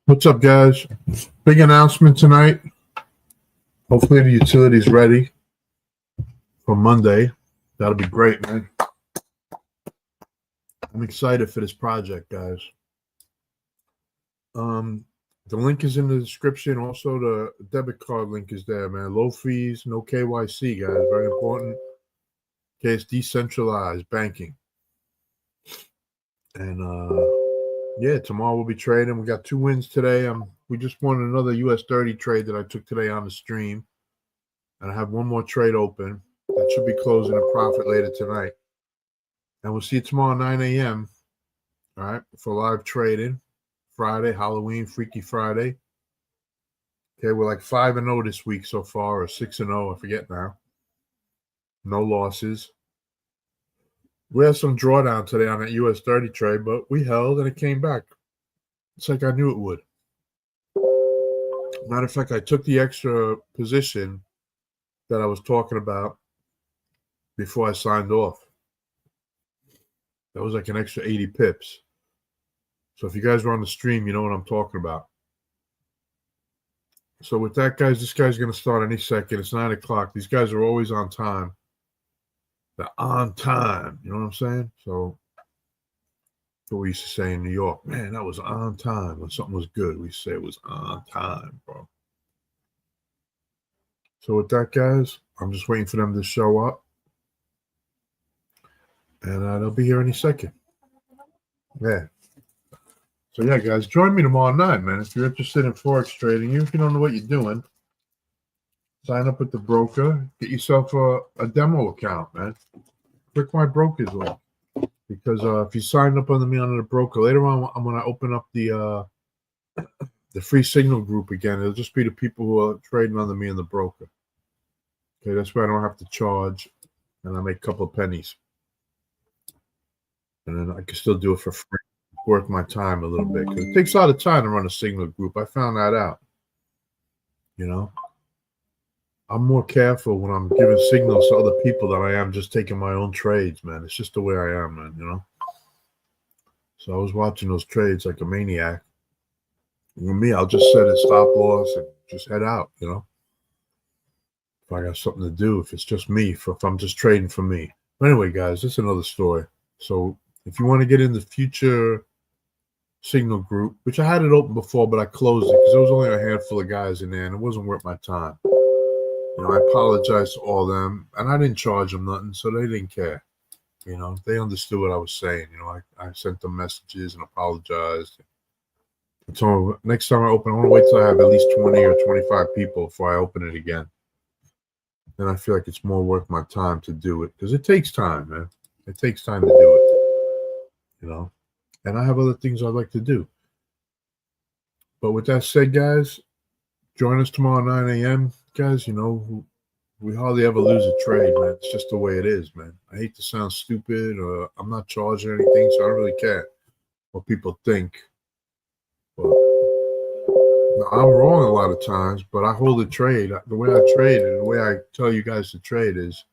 What's up, guys? Big announcement tonight. Hopefully the utility's ready for Monday. That'll be great, man. I'm excited for this project, guys. The link is in the description. Also, the debit card link is there, man. Low fees, no KYC, guys. Very important. Okay, it's decentralized banking. And yeah, tomorrow we'll be trading. We got 2 wins today. We just won another US 30 trade that I took today on the stream. And I have one more trade open that should be closing a profit later tonight. And we'll see you tomorrow at 9 a.m. All right, for live trading. Friday, Halloween, Freaky Friday. Okay, we're like 5-0 this week so far, or 6-0, I forget now. No losses. We had some drawdown today on that US 30 trade, but we held and it came back. It's like I knew it would. Matter of fact, I took the extra position that I was talking about before I signed off. That was like an extra 80 pips. So if you guys were on the stream, you know what I'm talking about. So with that, guys, this guy's going to start any second. It's 9 o'clock. These guys are always on time. They're on time. You know what I'm saying? So that's what we used to say in New York. Man, that was on time. When something was good, we say it was on time, bro. So with that, guys, I'm just waiting for them to show up. And they'll be here any second. Yeah. So, yeah, guys, join me tomorrow night, man. If you're interested in Forex trading, even if you don't know what you're doing, sign up with the broker. Get yourself a demo account, man. Click my broker's link. Because if you sign up under me under the broker, later on, I'm going to open up the free signal group again. It'll just be the people who are trading under me and the broker. Okay, that's why I don't have to charge, and I make a couple of pennies. And then I can still do it for free. Worth my time a little bit. Because it takes a lot of time to run a signal group. I found that out. You know? I'm more careful when I'm giving signals to other people than I am just taking my own trades, man. It's just the way I am, man, you know? So I was watching those trades like a maniac. And with me, I'll just set a stop loss and just head out, you know? If I got something to do, if it's just me, if I'm just trading for me. But anyway, guys, that's another story. So if you want to get in the future signal group, which I had it open before, but I closed it because there was only a handful of guys in there and it wasn't worth my time. You know, I apologize to all of them, and I didn't charge them nothing, so they didn't care. You know, they understood what I was saying. You know, I sent them messages and apologized. So next time I open, I want to wait till I have at least 20 or 25 people before I open it again. Then I feel like it's more worth my time to do it because it takes time, man. It takes time to do it, you know. And I have other things I'd like to do. But with that said, guys, join us tomorrow at 9 a.m. Guys, you know, we hardly ever lose a trade, man. It's just the way it is, man. I hate to sound stupid or I'm not charging anything, so I don't really care what people think. But I'm wrong a lot of times, but I hold a trade. The way I trade and the way I tell you guys to trade is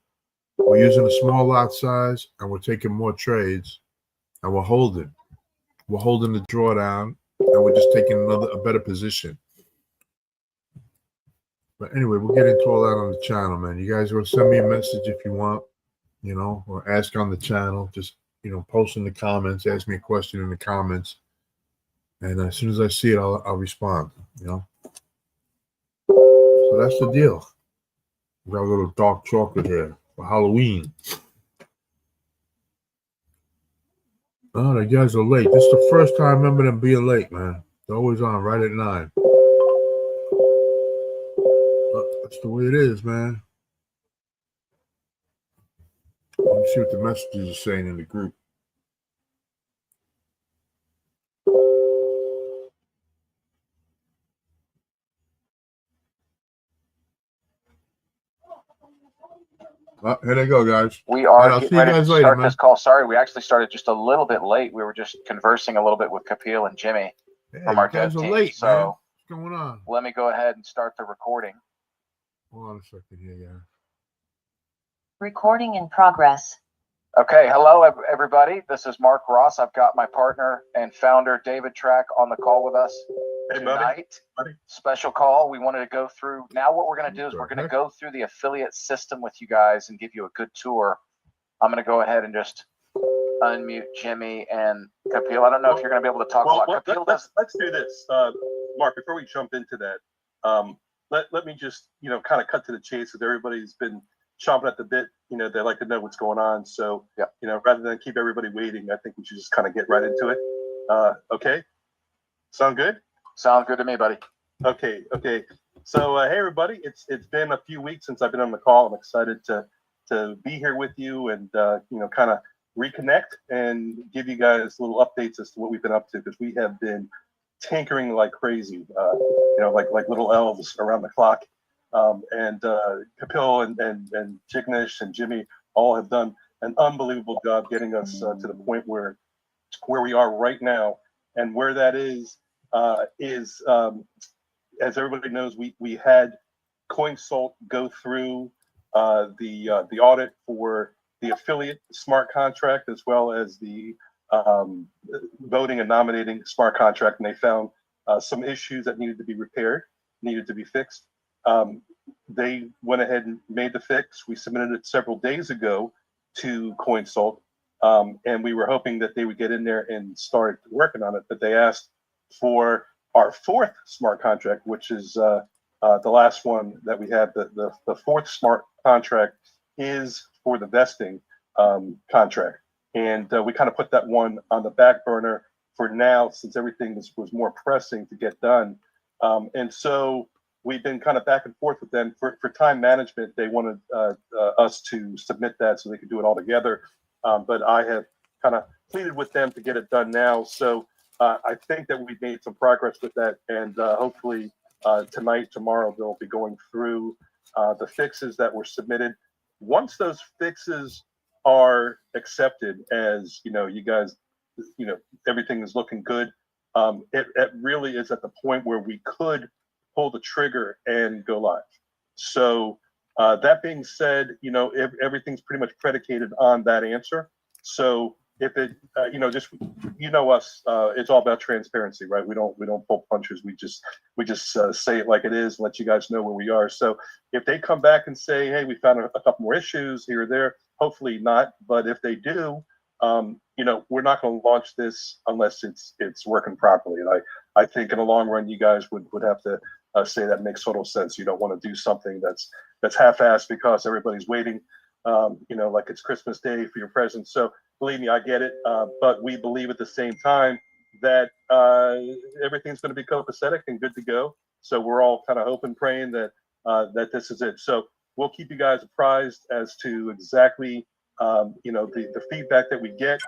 we're using a small lot size and we're taking more trades and we're holding. We're holding the drawdown and we're just taking a better position. But anyway, we'll get into all that on the channel, man. You guys will send me a message if you want, you know, or ask on the channel. Just, you know, post in the comments, ask me a question in the comments. And as soon as I see it, I'll respond, you know. So that's the deal. We got a little dark chocolate here for Halloween. Oh, the guys are late. This is the first time I remember them being late, man. They're always on right at 9. But that's the way it is, man. Let me see what the messages are saying in the group. Oh, here they go, guys. We are right, getting ready to start this call. Sorry, we actually started just a little bit late. We were just conversing a little bit with Kapil and Jimmy from our dev team. Late, so man. What's going on? Let me go ahead and start the recording. Hold on a second here, yeah. Recording in progress. Okay, hello everybody. This is Mark Ross. I've got my partner and founder David Track on the call with us. tonight. Special call. We wanted to go through. Now what we're going to do is we're going to go through the affiliate system with you guys and give you a good tour. I'm going to go ahead and just unmute Jimmy and Kapil. I don't know if you're going to be able to talk a lot. Kapil, let's do this, Mark. Before we jump into that, let me just kind of cut to the chase, because everybody's been chomping at the bit. They like to know what's going on. So rather than keep everybody waiting, I think we should just kind of get right into it. Okay, sound good? Sounds good to me, buddy. Okay. So hey everybody, it's been a few weeks since I've been on the call. I'm excited to be here with you and kind of reconnect and give you guys little updates as to what we've been up to, because we have been tinkering like crazy, like little elves around the clock. And Kapil and Jignesh and Jimmy all have done an unbelievable job getting us to the point where we are right now. And where that is as everybody knows, we had CoinSalt go through the audit for the affiliate smart contract, as well as the voting and nominating smart contract, and they found some issues that needed to be repaired, needed to be fixed. They went ahead and made the fix. We submitted it several days ago to CoinSalt, and we were hoping that they would get in there and start working on it, but they asked for our fourth smart contract, which is the last one that we had. The fourth smart contract is for the vesting contract. And we kind of put that one on the back burner for now, since everything was more pressing to get done. And so we've been kind of back and forth with them. For time management, they wanted us to submit that so they could do it all together. But I have kind of pleaded with them to get it done now. So I think that we've made some progress with that. And hopefully tonight, tomorrow, they'll be going through the fixes that were submitted. Once those fixes are accepted, as you guys, everything is looking good, it really is at the point where we could pull the trigger and go live. So that being said, everything's pretty much predicated on that answer. So if it, just us, it's all about transparency, right? We don't pull punches. We just say it like it is and let you guys know where we are. So if they come back and say, hey, we found a couple more issues here or there, hopefully not. But if they do, we're not going to launch this unless it's working properly. And I think in the long run, you guys would have to say that makes total sense. You don't want to do something that's half-assed because everybody's waiting, like it's Christmas Day for your presents. So believe me, I get it. But we believe at the same time that everything's going to be copacetic and good to go. So we're all kind of hoping, praying that this is it. So we'll keep you guys apprised as to exactly the feedback that we get,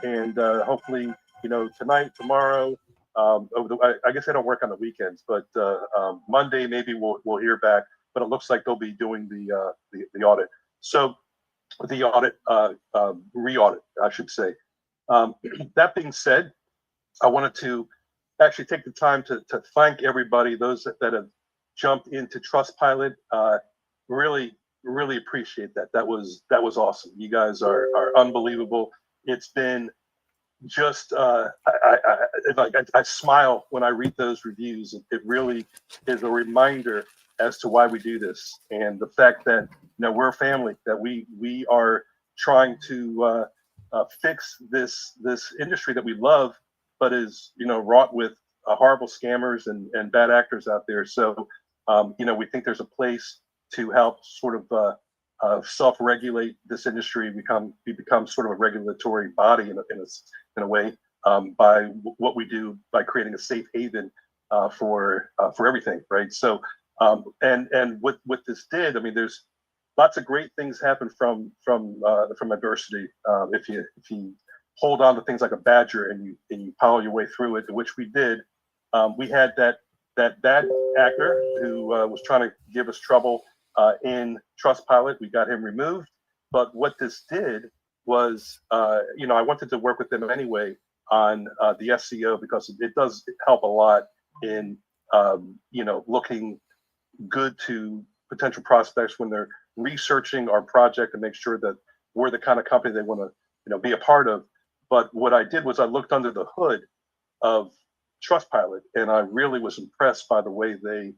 and hopefully tonight, tomorrow, I guess I don't work on the weekends, but Monday maybe we'll hear back. But it looks like they'll be doing the audit. So the audit, re-audit, I should say. That being said, I wanted to actually take the time to thank everybody, those that have jumped into Trustpilot. Really appreciate that. That was awesome. You guys are unbelievable. It's been just I smile when I read those reviews. It really is a reminder as to why we do this, and the fact that we're a family, that we are trying to fix this industry that we love, but is wrought with horrible scammers and bad actors out there. So we think there's a place to help sort of self-regulate this industry. We become sort of a regulatory body in a way, by what we do, by creating a safe haven for everything, right? So and what this did, I mean, there's lots of great things happen from adversity. If you hold on to things like a badger and you power your way through it, which we did. We had that bad actor who was trying to give us trouble in Trustpilot. We got him removed. But what this did was, I wanted to work with them anyway on the SEO, because it does help a lot in looking good to potential prospects when they're researching our project, and make sure that we're the kind of company they want to be a part of. But what I did was I looked under the hood of Trustpilot, and I really was impressed by the way they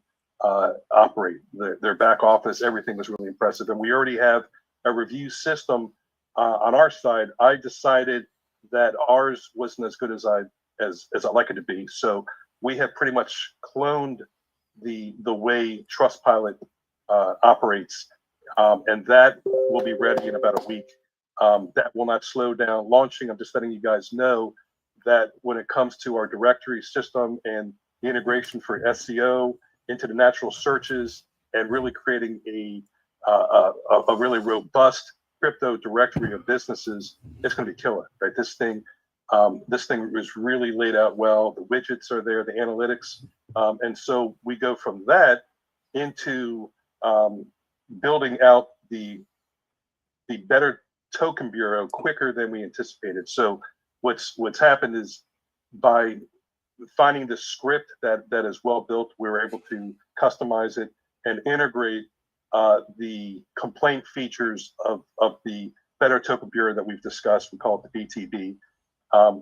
operate. Their back office, everything was really impressive. And we already have a review system on our side. I decided that ours wasn't as good as I'd like it to be. So we have pretty much cloned the way Trustpilot operates, and that will be ready in about a week. That will not slow down launching. I'm just letting you guys know that when it comes to our directory system and the integration for SEO into the natural searches and really creating a really robust crypto directory of businesses, it's going to be killer, right? This thing is really laid out well. The widgets are there, the analytics, and so we go from that into building out the better token bureau quicker than we anticipated. So what's happened is, by finding the script that is well built, we were able to customize it and integrate the complaint features of the better token bureau that we've discussed. We call it the BTB.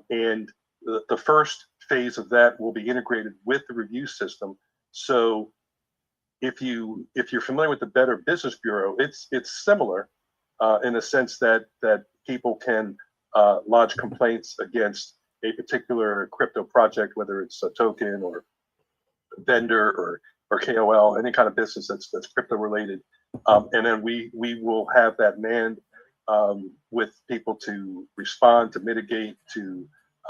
And the first phase of that will be integrated with the review system. So if you're familiar with the Better Business Bureau, it's similar in the sense that people can lodge complaints against a particular crypto project, whether it's a token or vendor or KOL, any kind of business that's crypto related. And then we will have that manned with people to respond, to mitigate, to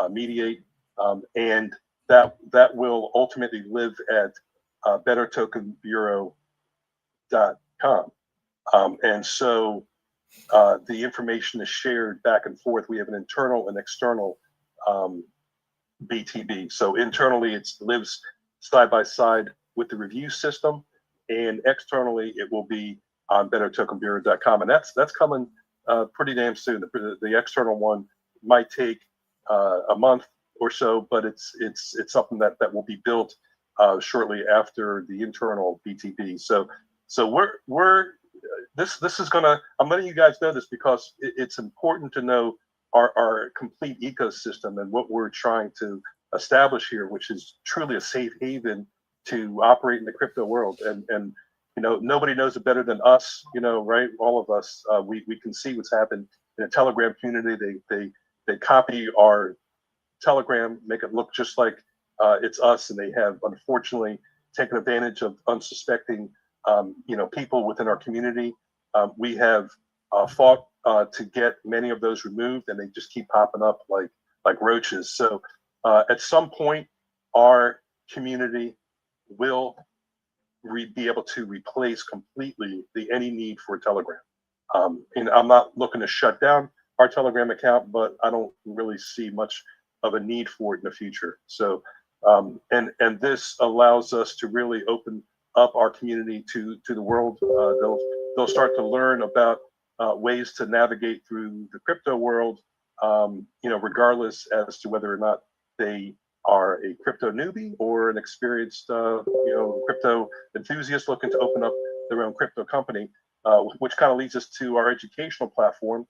mediate, and that will ultimately live at bettertokenbureau.com. And so the information is shared back and forth. We have an internal and external BTB. So internally, it lives side by side with the review system, and externally, it will be on bettertokenbureau.com. And that's coming pretty damn soon. The external one might take a month or so, but it's something that will be built shortly after the internal BTB. So we're this is gonna. I'm letting you guys know this because it's important to know our complete ecosystem and what we're trying to establish here, which is truly a safe haven to operate in the crypto world. And nobody knows it better than us, right? All of us, we can see what's happened in the Telegram community. They copy our Telegram, make it look just like it's us, and they have unfortunately taken advantage of unsuspecting people within our community. We have fought to get many of those removed, and they just keep popping up like roaches. So at some point, our community will be able to replace completely any need for a Telegram. And I'm not looking to shut down our Telegram account, but I don't really see much of a need for it in the future. So and this allows us to really open up our community to the world. They'll start to learn about ways to navigate through the crypto world, regardless as to whether or not they are a crypto newbie or an experienced, crypto enthusiast looking to open up their own crypto company, which kind of leads us to our educational platform,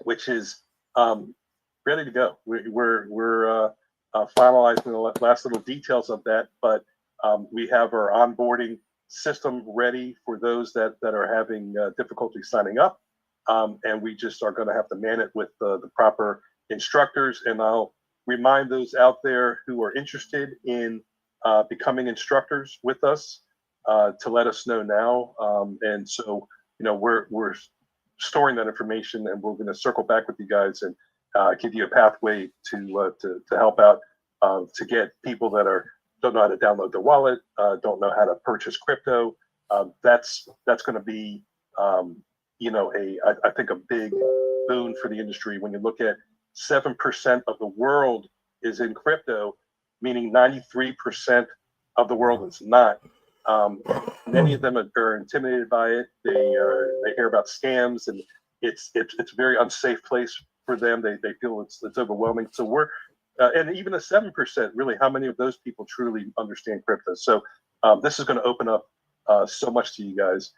which is ready to go. We're finalizing the last little details of that, but we have our onboarding system ready for those that are having difficulty signing up, and we just are going to have to man it with the proper instructors. And I'll remind those out there who are interested in becoming instructors with us to let us know now. And so, we're storing that information, and we're going to circle back with you guys and give you a pathway to help out to get people that don't know how to download the wallet, don't know how to purchase crypto. That's going to be, I think a big boon for the industry. When you look at 7% of the world is in crypto, meaning 93% of the world is not. Many of them are intimidated by it. They hear about scams, and it's a very unsafe place for them. They feel it's overwhelming. So we're and even the 7%, really, how many of those people truly understand crypto? So this is going to open up so much to you guys.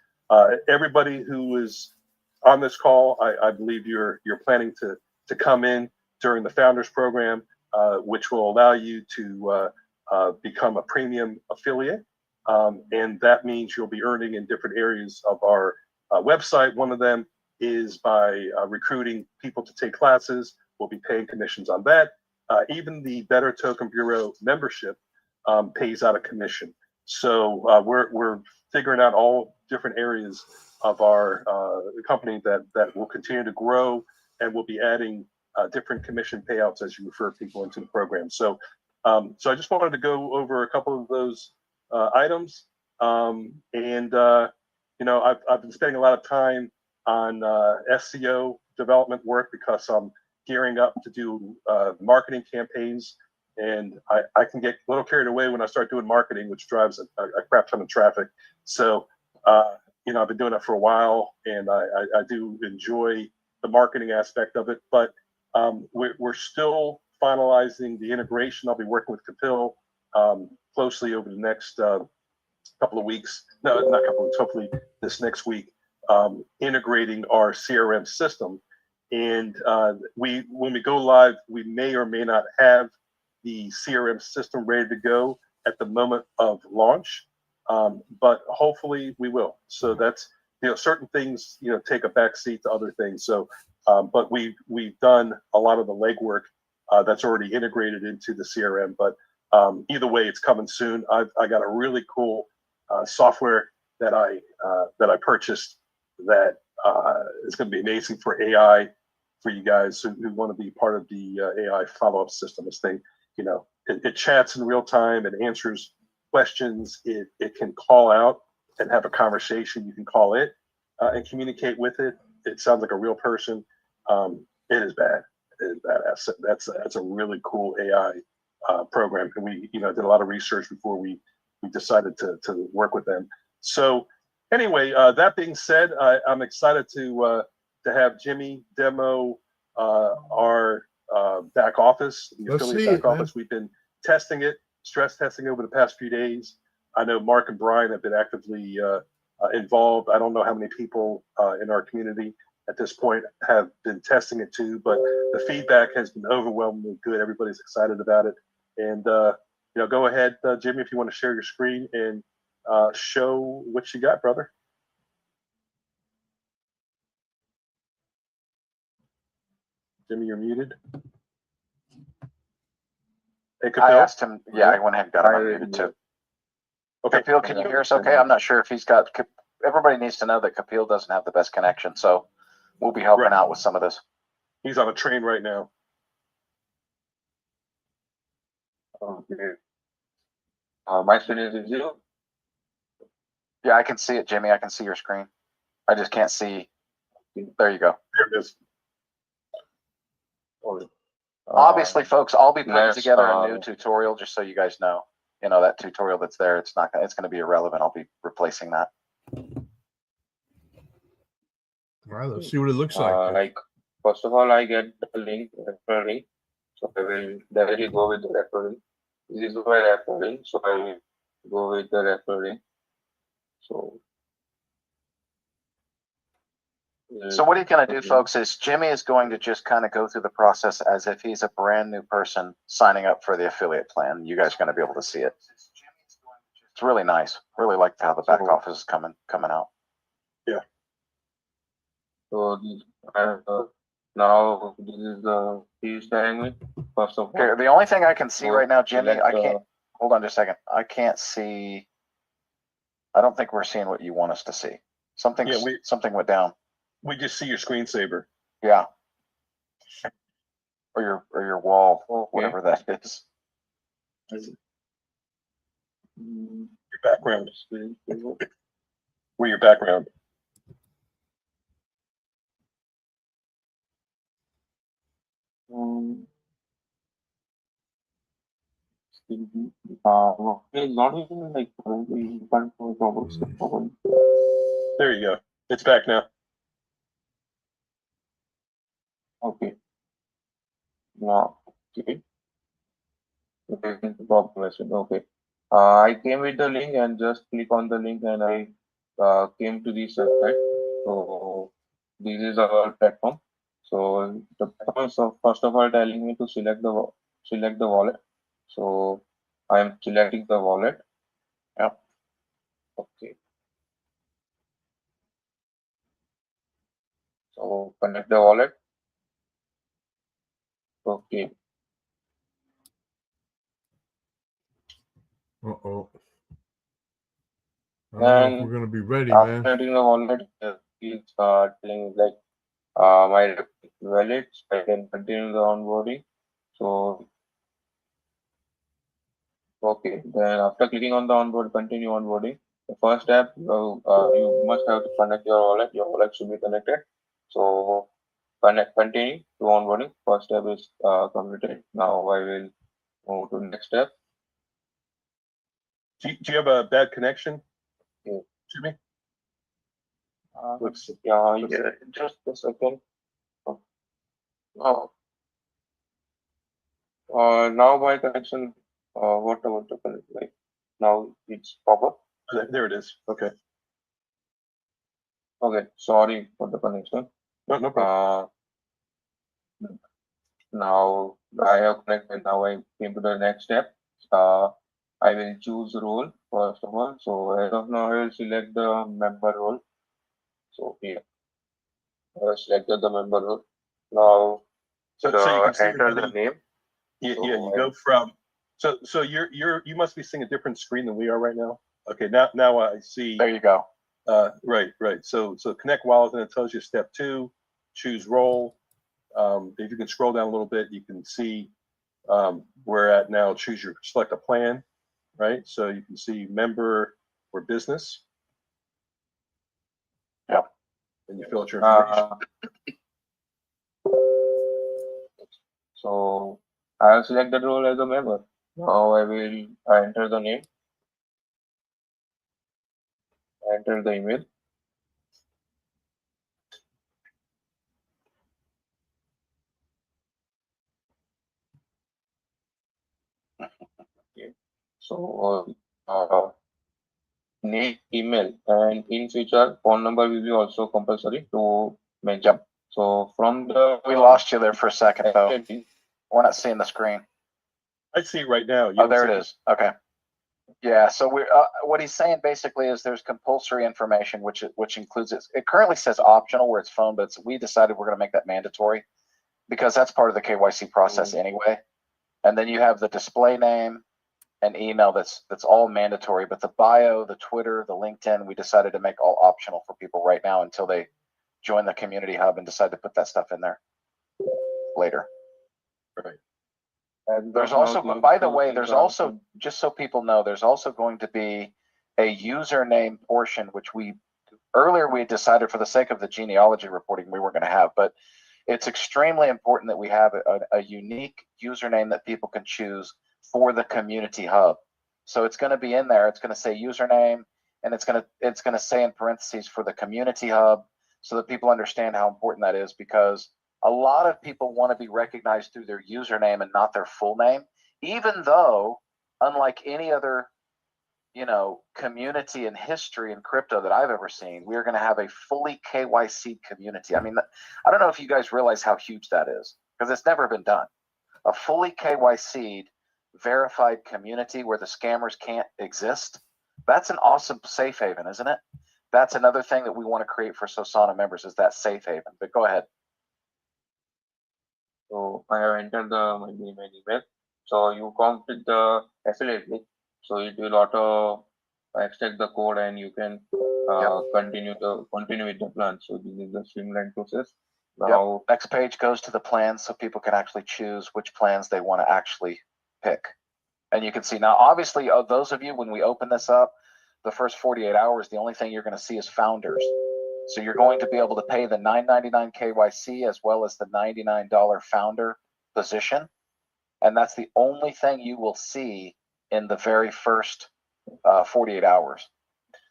Everybody who is on this call, I believe you're planning to come in during the Founders Program. which will allow you to become a premium affiliate. And that means you'll be earning in different areas of our website. One of them is by recruiting people to take classes. We'll be paying commissions on that. Even the Better Token Bureau membership pays out a commission. So we're figuring out all different areas of our company that will continue to grow, and we'll be adding different commission payouts as you refer people into the program. So so I just wanted to go over a couple of those items. You know, I've been spending a lot of time on SEO development work because I'm gearing up to do marketing campaigns, and I can get a little carried away when I start doing marketing, which drives a crap ton of traffic. So you know, I've been doing it for a while, and I do enjoy the marketing aspect of it, but we're still finalizing the integration. I'll be working with Kapil closely over the next couple of weeks. No, not a couple of weeks, hopefully this next week, integrating our CRM system. And when we go live, we may or may not have the CRM system ready to go at the moment of launch, but hopefully we will. So that's, you know, certain things, you know, take a backseat to other things. So, but we've done a lot of the legwork that's already integrated into the CRM. But either way, it's coming soon. I got a really cool software that I purchased that is going to be amazing for AI, for you guys who want to be part of the AI follow-up system. This thing, you know, it chats in real time, it answers questions, it can call out and have a conversation. You can call it and communicate with it. It sounds like a real person. It is bad. It is badass. That's a really cool AI program, and we, you know, did a lot of research before we decided to work with them. So anyway, that being said, I'm excited to have Jimmy demo our back office, the affiliate back office. We've been testing it, stress testing over the past few days. I know Mark and Brian have been actively involved. I don't know how many people in our community at this point have been testing it too, but the feedback has been overwhelmingly good. Everybody's excited about it. And you know, go ahead, Jimmy, if you want to share your screen and show what you got, brother. Jimmy, you're muted. Hey, Kapil. I asked him. Yeah, I went ahead and got him unmuted too. Okay. Kapil, can you hear us okay? I'm not sure if he's got. Everybody needs to know that Kapil doesn't have the best connection, so we'll be helping out with some of this. He's on a train right now. Okay. My screen is zero. Yeah, I can see it, Jimmy. I can see your screen. I just can't see. There you go. There it is. Obviously, folks, I'll be putting together a new tutorial just so you guys know. You know, that tutorial that's there, it's going to be irrelevant. I'll be replacing that. All right, let's see what it looks like. Like, first of all, I get the link, referral link. So I will directly go with the referral link. This is my referral link, so I will go with the referral link. So what he's going to do, folks, is Jimmy is going to just kind of go through the process as if he's a brand new person signing up for the affiliate plan. You guys are going to be able to see it. It's really nice. Really like how the back office is coming out. Yeah. So now this is the he's telling me first of all. Okay, the only thing I can see right now, Jimmy, I can't. Hold on just a second. I can't see. I don't think we're seeing what you want us to see. Something went down. We just see your screensaver. Yeah. Or your wall, whatever that is. Your background. Where your background? Not even like There you go. It's back now. Okay. Now, okay. Okay. I came with the link and just click on the link and I came to this website. So this is our platform. So the platform is first of all telling me to select the select the wallet. So I am selecting the wallet. Yep. Okay. So connect the wallet. Okay. Uh-oh. I don't know if we're going to be ready, man. After connecting the wallet, it's telling like my wallet. I can continue the onboarding. So okay, then after clicking on the onboard, continue onboarding. The first step, you must have to connect your wallet. Your wallet should be connected. So continue to onboarding. First step is completed. Now I will move to next step. Do you have a bad connection? Yeah. Jimmy? Looks, Yeah, just a second. Oh, now my connection. What about the connection? Like now it's pop up. there it is. Okay. Okay, sorry for the connection. No problem. Now I have connected. Now I came to the next step. I will choose role first of all. So as of now, I will select the member role. So here, I have selected the member role. Now, So you can see enter the name. Yeah, So you go from. So you must be seeing a different screen than we are right now. Okay, now I see. There you go. Right. So connect wallet, and it tells you step 2, choose role. If you can scroll down a little bit, you can see we're at now. Select a plan, right? So you can see member or business. Yep. And you fill out your information. So I have selected role as a member. Now I will enter the name, enter the email. Okay. So name, email, and in future phone number will be also compulsory to mention. Yep. So from the We lost you there for a second though. We're not seeing the screen. I see it right now. Oh, there it is. Okay. Yeah. So we're what he's saying basically is there's compulsory information, which includes it. It currently says optional where it's phone, but we decided we're going to make that mandatory because that's part of the KYC process anyway. And then you have the display name and email that's all mandatory, but the bio, the Twitter, the LinkedIn, we decided to make all optional for people right now until they join the community hub and decide to put that stuff in there later. Right. And there's also, by the way, there's also, just so people know, there's also going to be a username portion, which earlier we decided for the sake of the genealogy reporting we were going to have, but it's extremely important that we have a unique username that people can choose for the community hub. So it's going to be in there. It's going to say username, and it's going to say in parentheses for the community hub, so that people understand how important that is, because a lot of people want to be recognized through their username and not their full name, even though, unlike any other community in history in crypto that I've ever seen, we are going to have a fully KYC community. I mean, I don't know if you guys realize how huge that is, because it's never been done. A fully KYC'd verified community where the scammers can't exist. That's an awesome safe haven, isn't it? That's another thing that we want to create for Sosana members, is that safe haven. But go ahead. So I have entered my name and email. So you complete the affiliate link. So it will auto extract the code and you can continue with the plan. So this is the streamlined process. Now next page goes to the plans, so people can actually choose which plans they want to actually pick. And you can see now, obviously, those of you, when we open this up, the first 48 hours, the only thing you're going to see is founders. So you're going to be able to pay the $9.99 KYC as well as the $99 founder position. And that's the only thing you will see in the very first 48 hours.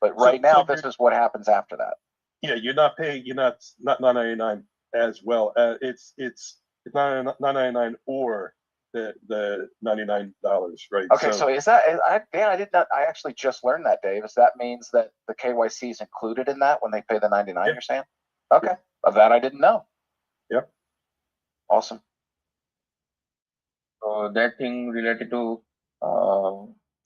But right now, this is what happens after that. Yeah, you're not paying. You're not $9.99 as well. It's $9.99 or the $99, right? Okay, so is that? I did not. I actually just learned that, Dave. Is that means that the KYC is included in that when they pay the $99? Yep. You're saying? Okay, of that I didn't know. Yep. Awesome. So that thing related to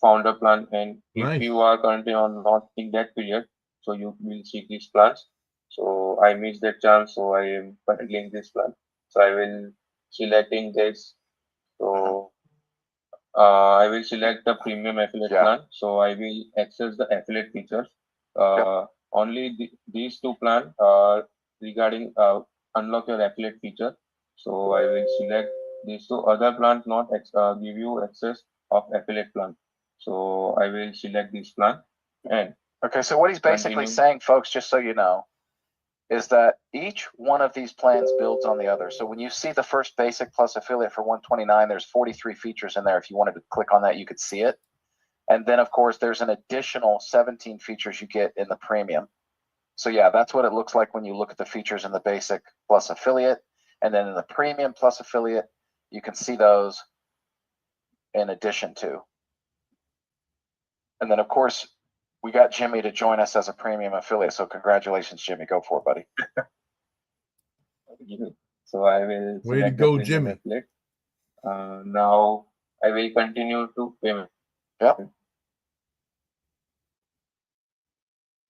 founder plan, and if Nice. you are currently on not in that period, so you will see these plans. So I missed that chance, so I am currently in this plan. So I will selecting this. So I will select the premium affiliate Yeah. plan. So I will access the affiliate features. Only these two plans regarding unlock your affiliate feature. So I will select these two. Other plans not give you access of affiliate plan. So I will select this plan and Okay, so what he's basically continue. saying, folks, just so you know, is that each one of these plans builds on the other. So when you see the first basic plus affiliate for 129, there's 43 features in there. If you wanted to click on that, you could see it. And then, of course, there's an additional 17 features you get in the premium. So yeah, that's what it looks like when you look at the features in the basic plus affiliate. And then in the premium plus affiliate, you can see those in addition to. And then, of course, we got Jimmy to join us as a premium affiliate. So congratulations, Jimmy. Go for it, buddy. So I will Way to select go, the premium Jimmy. affiliate. Now I will continue to payment. Yep.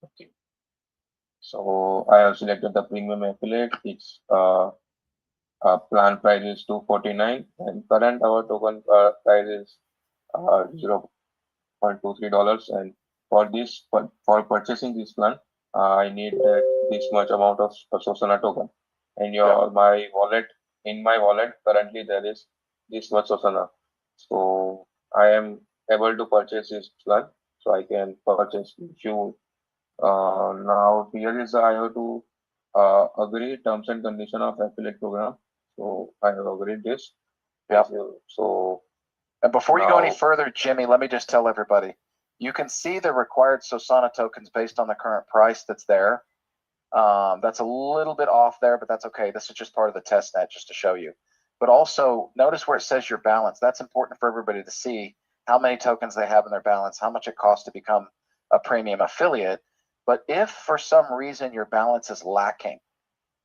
Okay. So I have selected the premium affiliate. Its plan price is $249 and current our token price is $0.23. And for this, for purchasing this plan, I need this much amount of Sosana token. And my wallet, in my wallet currently there is this much Sosana. So I am able to purchase this plan. So I can purchase if you now here is I have to agree terms and condition of affiliate program. So I have agreed this. Yep. So and before you go any now- further, Jimmy, let me just tell everybody, you can see the required Sosana tokens based on the current price that's there. That's a little bit off there, but that's okay. This is just part of the test net just to show you. But also notice where it says your balance. That's important for everybody to see how many tokens they have in their balance, how much it costs to become a premium affiliate. But if for some reason your balance is lacking,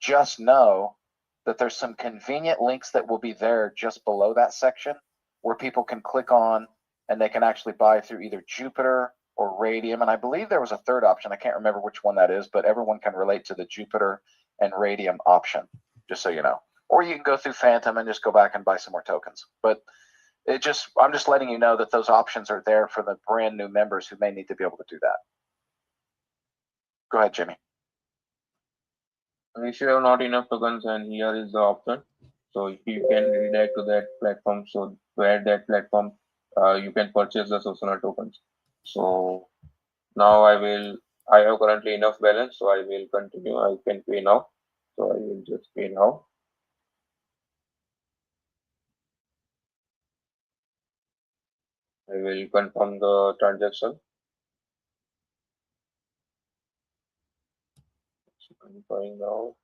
just know that there's some convenient links that will be there just below that section where people can click on and they can actually buy through either Jupiter or Radium. And I believe there was a third option. I can't remember which one that is, but everyone can relate to the Jupiter and Radium option, just so you know. Or you can go through Phantom and just go back and buy some more tokens. But I'm just letting you know that those options are there for the brand new members who may need to be able to do that. Go ahead, Jimmy. if you have not enough tokens, and here is the option. So if you can redirect to that platform, so where that platform you can purchase the Sosana tokens. So now I have currently enough balance, so I will continue. I can pay now. So I will just pay now. I will confirm the transaction. So confirming now.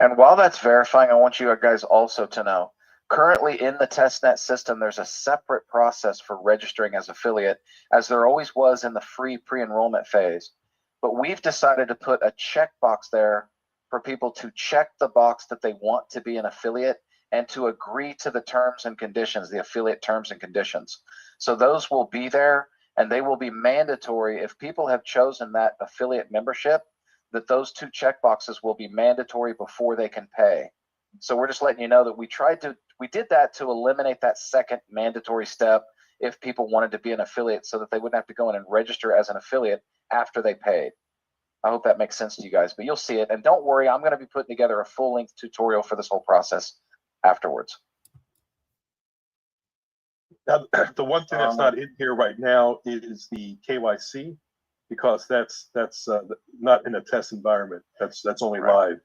And while that's verifying, I want you guys also to know, currently in the testnet system, there's a separate process for registering as affiliate, as there always was in the free pre-enrollment phase. But we've decided to put a checkbox there for people to check the box that they want to be an affiliate and to agree to the terms and conditions, the affiliate terms and conditions. So those will be there and they will be mandatory if people have chosen that affiliate membership, that those two checkboxes will be mandatory before they can pay. So we're just letting you know that we did that to eliminate that second mandatory step if people wanted to be an affiliate, so that they wouldn't have to go in and register as an affiliate after they paid. I hope that makes sense to you guys, but you'll see it. And don't worry, I'm going to be putting together a full-length tutorial for this whole process afterwards. Now, the one thing that's not in here right now is the KYC, because that's not in a test environment. That's only Right. live.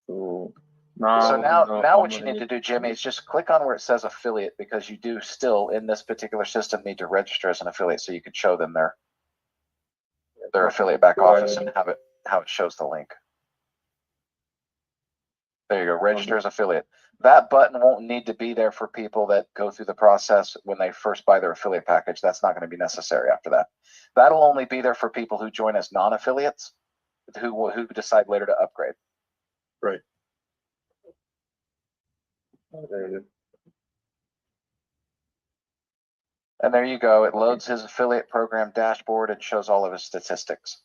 So now, now what you need to do, Jimmy, is just click on where it says affiliate, because you do still in this particular system need to register as an affiliate, so you can show them their affiliate back office and how it shows the link. There you go, register as affiliate. That button won't need to be there for people that go through the process when they first buy their affiliate package. That's not going to be necessary after that. That'll only be there for people who join as non-affiliates who decide later to upgrade. Right. And there you go. It loads his affiliate program dashboard and shows all of his statistics.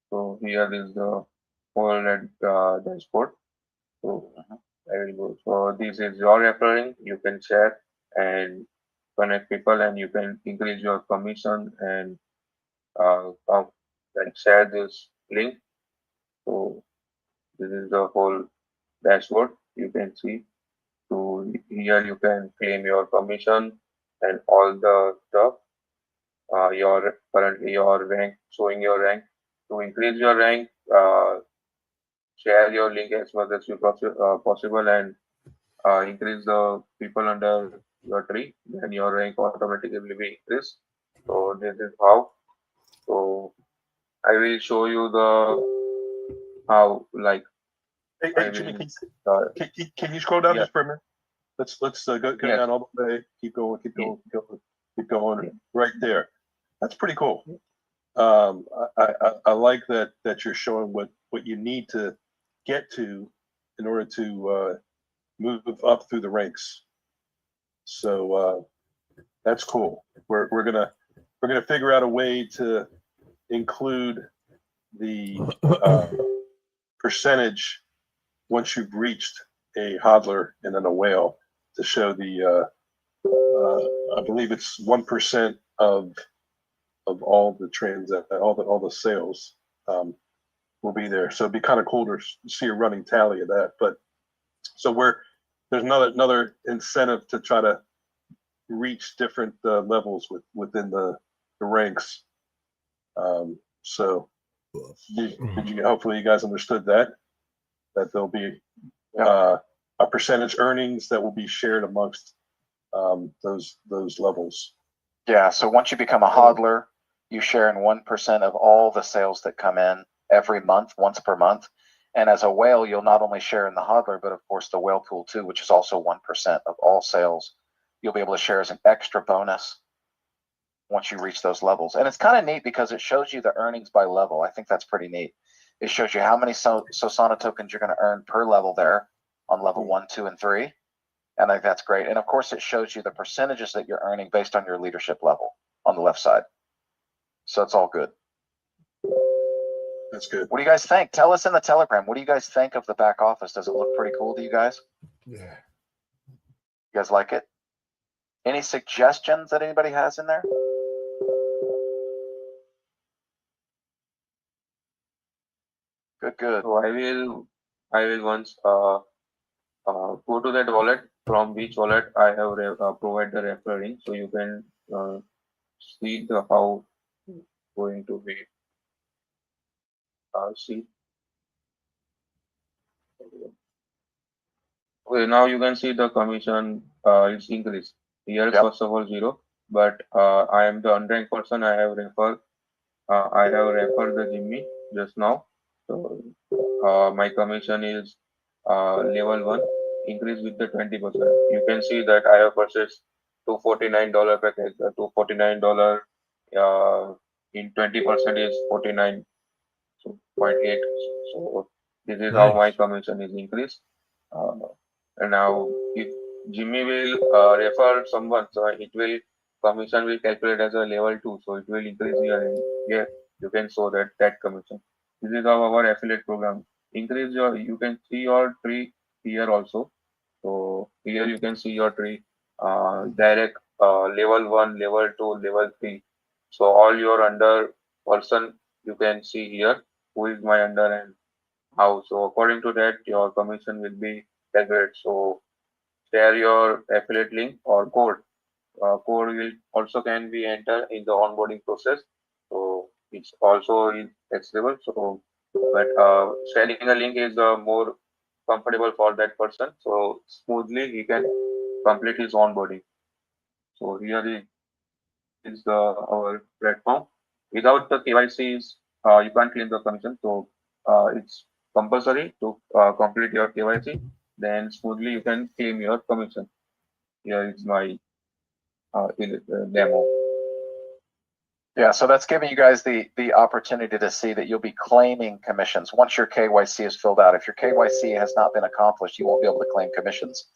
So here is the whole red dashboard. So very good. So this is your referring. You can share and connect people, and you can increase your commission and share this link. So this is the whole dashboard. You can see. So here you can claim your commission and all the stuff. Your currently your rank, showing your rank. To increase your rank, share your link as much as you possible and increase the people under your tree, then your rank automatically will be increased. So this is how. So I will show you the how like Hey, I Jimmy, will can you scroll down yeah. just for a minute? Let's go Yes. down all the way. Keep going. Right there. That's pretty cool. I like that you're showing what you need to get to in order to move up through the ranks. So that's cool. We're gonna figure out a way to include the percentage once you've reached a hodler and then a whale to show the I believe it's 1% of all the all the sales will be there. So it'd be kind of cool to see a running tally of that. But so there's another incentive to try to reach different levels within the ranks. So hopefully you guys understood that there'll be a percentage earnings that will be shared amongst those levels. Yeah, so once you become a hodler, you share in 1% of all the sales that come in every month, once per month. And as a whale, you'll not only share in the hodler, but of course the whale pool too, which is also 1% of all sales. You'll be able to share as an extra bonus once you reach those levels. And it's kind of neat because it shows you the earnings by level. I think that's pretty neat. It shows you how many Sosana tokens you're going to earn per level there on level 1, 2, and 3. And I think that's great. And of course, it shows you the percentages that you're earning based on your leadership level on the left side. So it's all good. That's good. What do you guys think? Tell us in the Telegram. What do you guys think of the back office? Does it look pretty cool to you guys? Yeah. You guys like it? Any suggestions that anybody has in there? Good. So I will once go to that wallet, from which wallet I have provide the referring, so you can see the how going to be see. Okay, now you can see the commission is increased. Here first of all 0, but I am the unranked person. I have referred the Jimmy just now. So my commission is level 1, increase with the 20%. You can see that I have purchased $249 package. $249 in 20% is 49.8. So this is how my commission is increased. And now if Jimmy will refer someone, so it will commission will calculate as a level 2, so it will increase here, and here you can show that commission. This is how our affiliate program increase your. You can see your tree here also. So here you can see your tree, direct level 1, level 2, level 3. So all your under person you can see here who is my under and how. So according to that your commission will be calculated. So share your affiliate link or code. Code will also can be entered in the onboarding process. So it's also is accessible. So but sharing a link is more comfortable for that person. So smoothly he can complete his onboarding. So here is our platform. Without the KYCs, you can't claim the commission. So it's compulsory to complete your KYC. Then smoothly you can claim your commission. Here is my demo. Yeah, so that's giving you guys the opportunity to see that you'll be claiming commissions once your KYC is filled out. If your KYC has not been accomplished, you won't be able to claim commissions.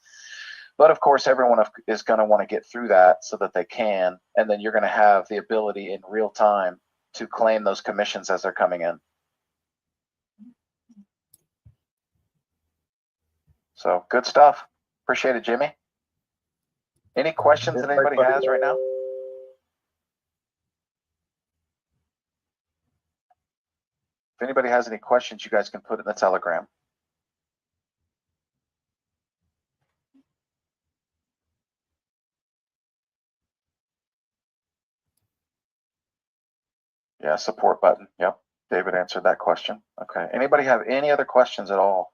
But of course, everyone is going to want to get through that so that they can, and then you're going to have the ability in real time to claim those commissions as they're coming in. So good stuff. Appreciate it, Jimmy. Any questions that anybody has right now? If anybody has any questions, you guys can put it in the Telegram. Yeah, support button. Yep. David answered that question. Okay. Anybody have any other questions at all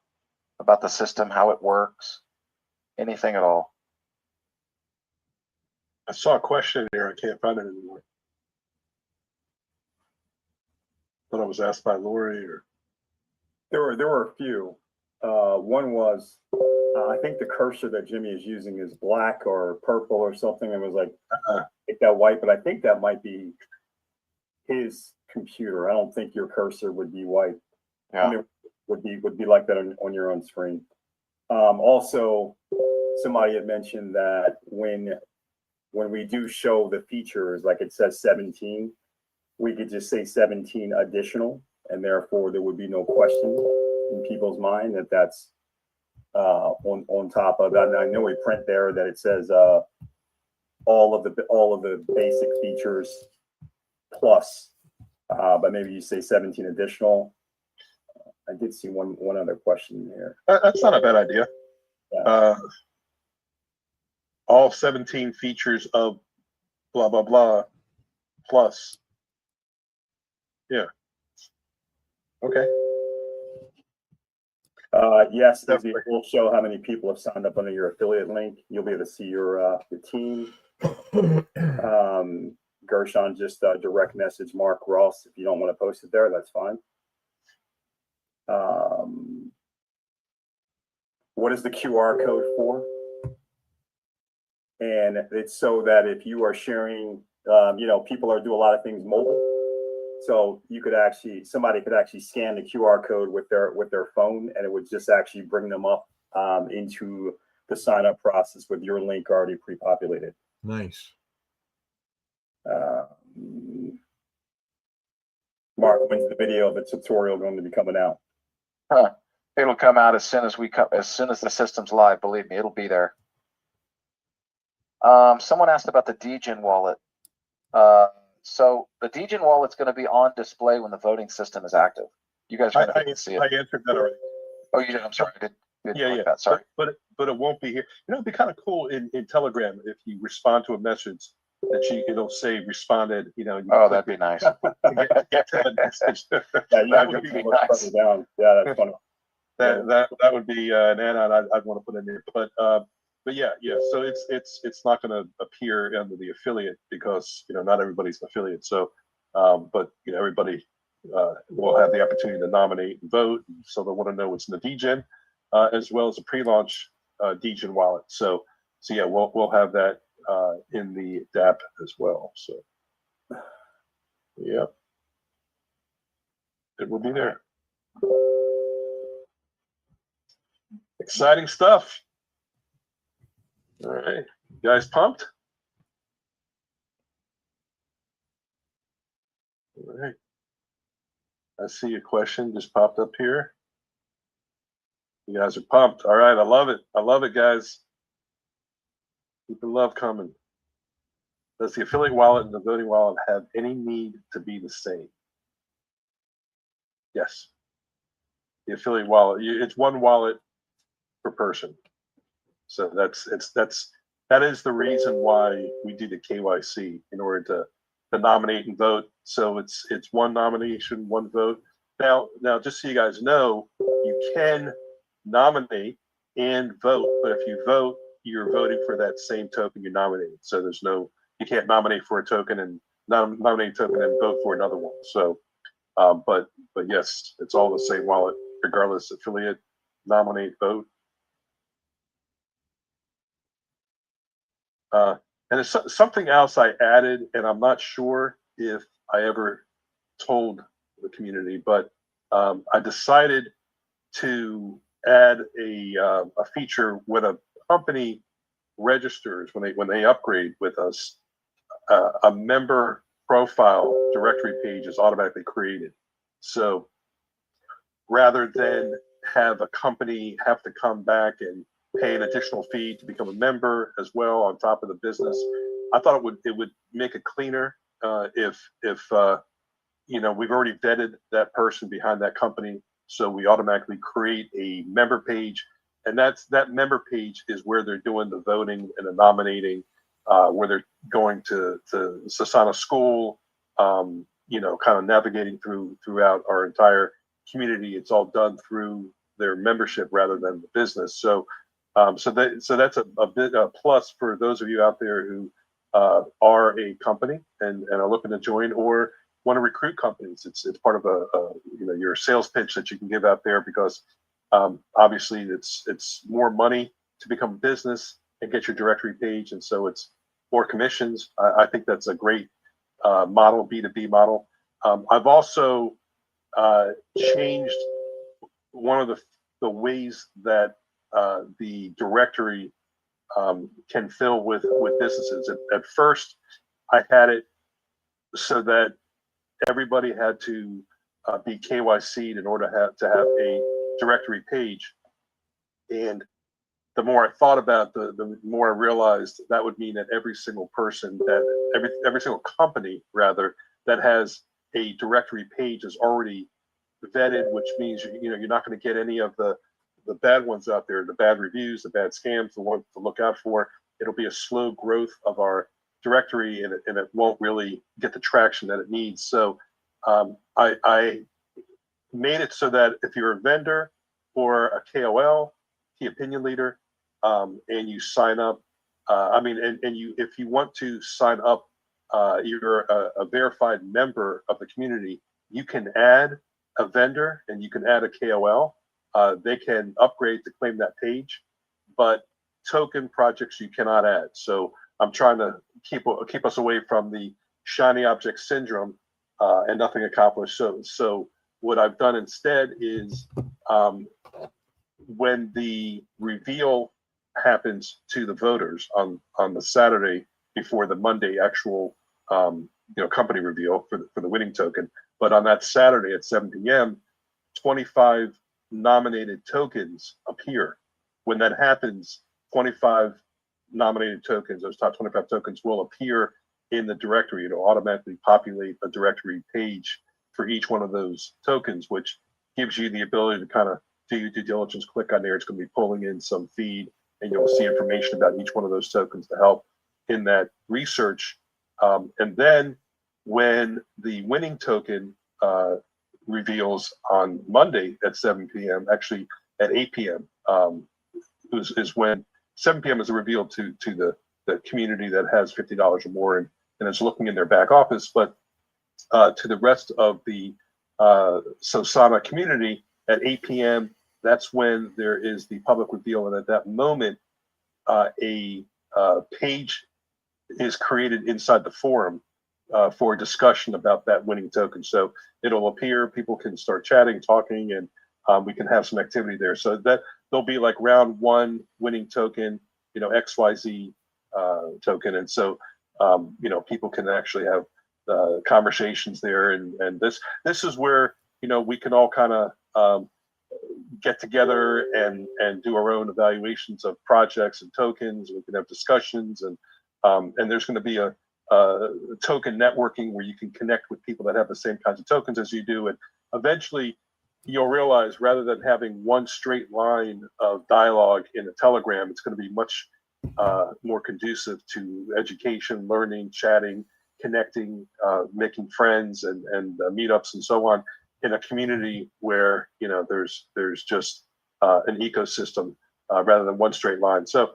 about the system, how it works, anything at all? I saw a question there. I can't find it anymore. Thought I was asked by Lori, or there were a few. One was, I think the cursor that Jimmy is using is black or purple or something. It was like, make that white, but I think that might be his computer. I don't think your cursor would be white. Yeah. I mean, would be like that on your own screen. Also, somebody had mentioned that when we do show the features, like it says 17, we could just say 17 additional, and therefore there would be no question in people's mind that that's on top of that. And I know we print there that it says all of the basic features plus, but maybe you say 17 additional. I did see one other question here. that's not a bad idea. Yeah. All 17 features of blah blah blah plus. Yeah. Okay. Yes, it will show how many people have signed up under your affiliate link. You'll be able to see your team. Gershon just direct message Mark Ross. If you don't want to post it there, that's fine. What is the QR code for? And it's so that if you are sharing, people do a lot of things mobile. So somebody could actually scan the QR code with their phone, and it would just actually bring them up into the sign up process with your link already pre-populated. Nice. Mark, when's the video of the tutorial going to be coming out? It'll come out as soon as the system's live. Believe me, it'll be there. Someone asked about the DGen wallet. So the DGen wallet's going to be on display when the voting system is active. You guys are going to see it. I answered that already. Oh, you did? I'm sorry. I didn't Yeah. that. Sorry. But it won't be here. It'd be kind of cool in Telegram if you respond to a message that it'll say responded. Oh, that'd be nice. Get to the message. That would be nice. Down. Yeah, that's funny. That would be an add-on I'd want to put in there. But yeah. So it's not going to appear under the affiliate because not everybody's an affiliate. So, but everybody will have the opportunity to nominate and vote. So they'll want to know what's in the DGen, as well as a pre-launch DGen wallet. So yeah, we'll have that in the DApp as well. So yeah, it will be there. Exciting stuff. All right, you guys pumped? All right. I see a question just popped up here. You guys are pumped. All right, I love it. I love it, guys. Keep the love coming. Does the affiliate wallet and the voting wallet have any need to be the same? Yes. The affiliate wallet, it's one wallet per person. So that is the reason why we do the KYC, in order to nominate and vote. So it's one nomination, one vote. Now, just so you guys know, you can nominate and vote, but if you vote, you're voting for that same token you nominated. So you can't nominate for a token and nominate a token and vote for another one. So, but yes, it's all the same wallet, regardless affiliate, nominate, vote. And it's something else I added, and I'm not sure if I ever told the community, but I decided to add a feature when a company registers, when they upgrade with us, a member profile directory page is automatically created. So rather than have a company have to come back and pay an additional fee to become a member as well on top of the business, I thought it would make it cleaner if we've already vetted that person behind that company, so we automatically create a member page, and that member page is where they're doing the voting and the nominating, where they're going to Sosana school, kind of navigating throughout our entire community. It's all done through their membership rather than the business. So that's a bit a plus for those of you out there who are a company and are looking to join or want to recruit companies. It's part of your sales pitch that you can give out there, because obviously it's more money to become a business and get your directory page, and so it's more commissions. I think that's a great model, B2B model. I've also changed one of the ways that the directory can fill with businesses. At first, I had it so that everybody had to be KYC'd in order to have a directory page. And the more I thought about the more I realized that would mean that every single person, that every single company rather, that has a directory page is already vetted, which means you're not going to get any of the bad ones out there, the bad reviews, the bad scams, the ones to look out for. It'll be a slow growth of our directory, and it won't really get the traction that it needs. So I made it so that if you're a vendor or a KOL, key opinion leader, and you sign up, if you want to sign up, you're a verified member of the community, you can add a vendor and you can add a KOL. They can upgrade to claim that page, but token projects you cannot add. So I'm trying to keep us away from the shiny object syndrome and nothing accomplished. So what I've done instead is when the reveal happens to the voters on the Saturday before the Monday actual company reveal for the winning token, but on that Saturday at 7 p.m., 25 nominated tokens appear. When that happens, 25 nominated tokens, those top 25 tokens, will appear in the directory. It'll automatically populate a directory page for each one of those tokens, which gives you the ability to kind of do your due diligence, click on there. It's going to be pulling in some feed, and you'll see information about each one of those tokens to help in that research. And then when the winning token reveals on Monday at 7 p.m., actually at 8 p.m., is when 7 p.m. is a reveal to the community that has $50 or more and is looking in their back office. But to the rest of the Sosana community at 8 p.m., that's when there is the public reveal. And at that moment, a page is created inside the forum for discussion about that winning token. So it'll appear, people can start chatting, talking, and we can have some activity there. So that there'll be like round one winning token, XYZ token. And so, people can actually have conversations there. And this is where, we can all kind of get together and do our own evaluations of projects and tokens. We can have discussions, and there's going to be a token networking where you can connect with people that have the same kinds of tokens as you do. And eventually you'll realize, rather than having one straight line of dialogue in a Telegram, it's going to be much more conducive to education, learning, chatting, connecting, making friends and meetups and so on in a community where, there's just an ecosystem rather than one straight line. So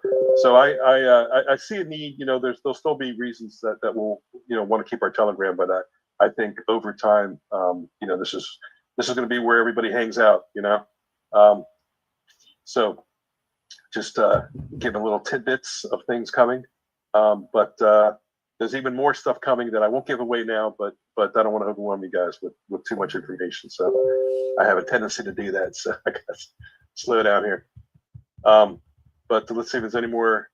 I see a need. There'll still be reasons that we'll want to keep our Telegram, but I think over time, this is going to be where everybody hangs out. So just giving little tidbits of things coming, but there's even more stuff coming that I won't give away now, but I don't want to overwhelm you guys with too much information. So I have a tendency to do that. So I got to slow down here. But let's see if there's any more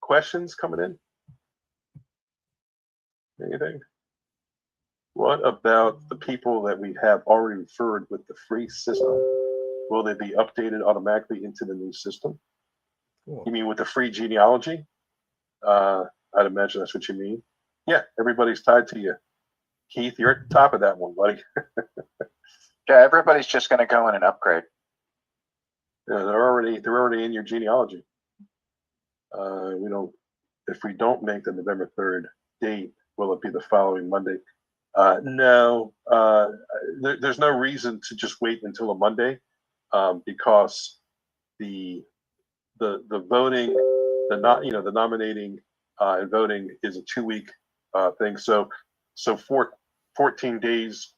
questions coming in. Anything? What about the people that we have already referred with the free system? Will they be updated automatically into the new system? Cool. You mean with the free genealogy? I'd imagine that's what you mean. Yeah, everybody's tied to you. Keith, you're at the top of that one, buddy. Yeah, everybody's just going to go in and upgrade. Yeah, they're already in your genealogy. If we don't make the November 3rd date, will it be the following Monday? No, there's no reason to just wait until a Monday, because the voting, the nominating and voting is a 2-week thing. So 14 days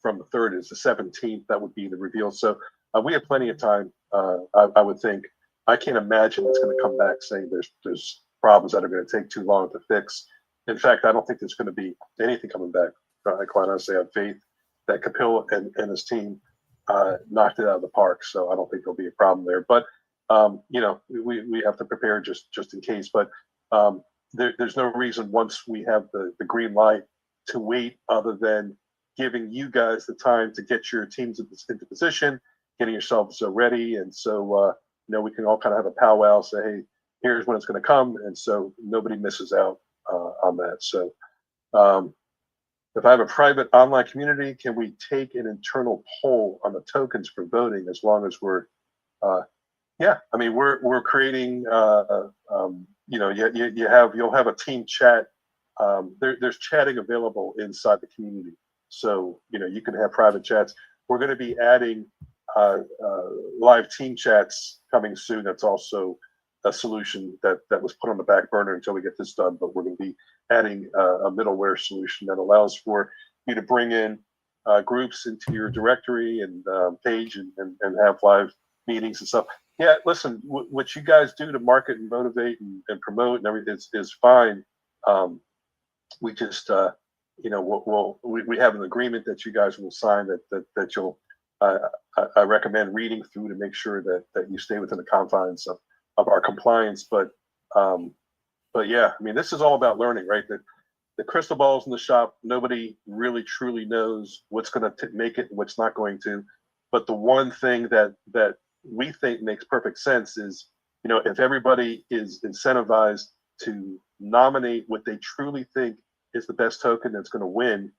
from the 3rd is the 17th. That would be the reveal. So we have plenty of time. I would think. I can't imagine it's going to come back saying there's problems that are going to take too long to fix. In fact, I don't think there's going to be anything coming back. I quite honestly have faith that Kapil and his team knocked it out of the park. So I don't think there'll be a problem there. But we have to prepare just in case. But there's no reason once we have the green light to wait, other than giving you guys the time to get your teams into position, getting yourselves ready, and so we can all kind of have a powwow, say, hey, here's when it's going to come, and so nobody misses out on that. So if I have a private online community, can we take an internal poll on the tokens for voting, as long as we're we're creating you'll have a team chat. There's chatting available inside the community, so you can have private chats. We're going to be adding live team chats coming soon. That's also a solution that was put on the back burner until we get this done, but we're going to be adding a middleware solution that allows for you to bring in groups into your directory and page and have live meetings and stuff. Yeah, listen, what you guys do to market and motivate and promote and everything is fine. We just we have an agreement that you guys will sign that you'll I recommend reading through to make sure that you stay within the confines of our compliance. But yeah, I mean, this is all about learning, right? The crystal balls in the shop, nobody really truly knows what's going to make it and what's not going to. But the one thing that we think makes perfect sense is, if everybody is incentivized to nominate what they truly think is the best token that's going to win,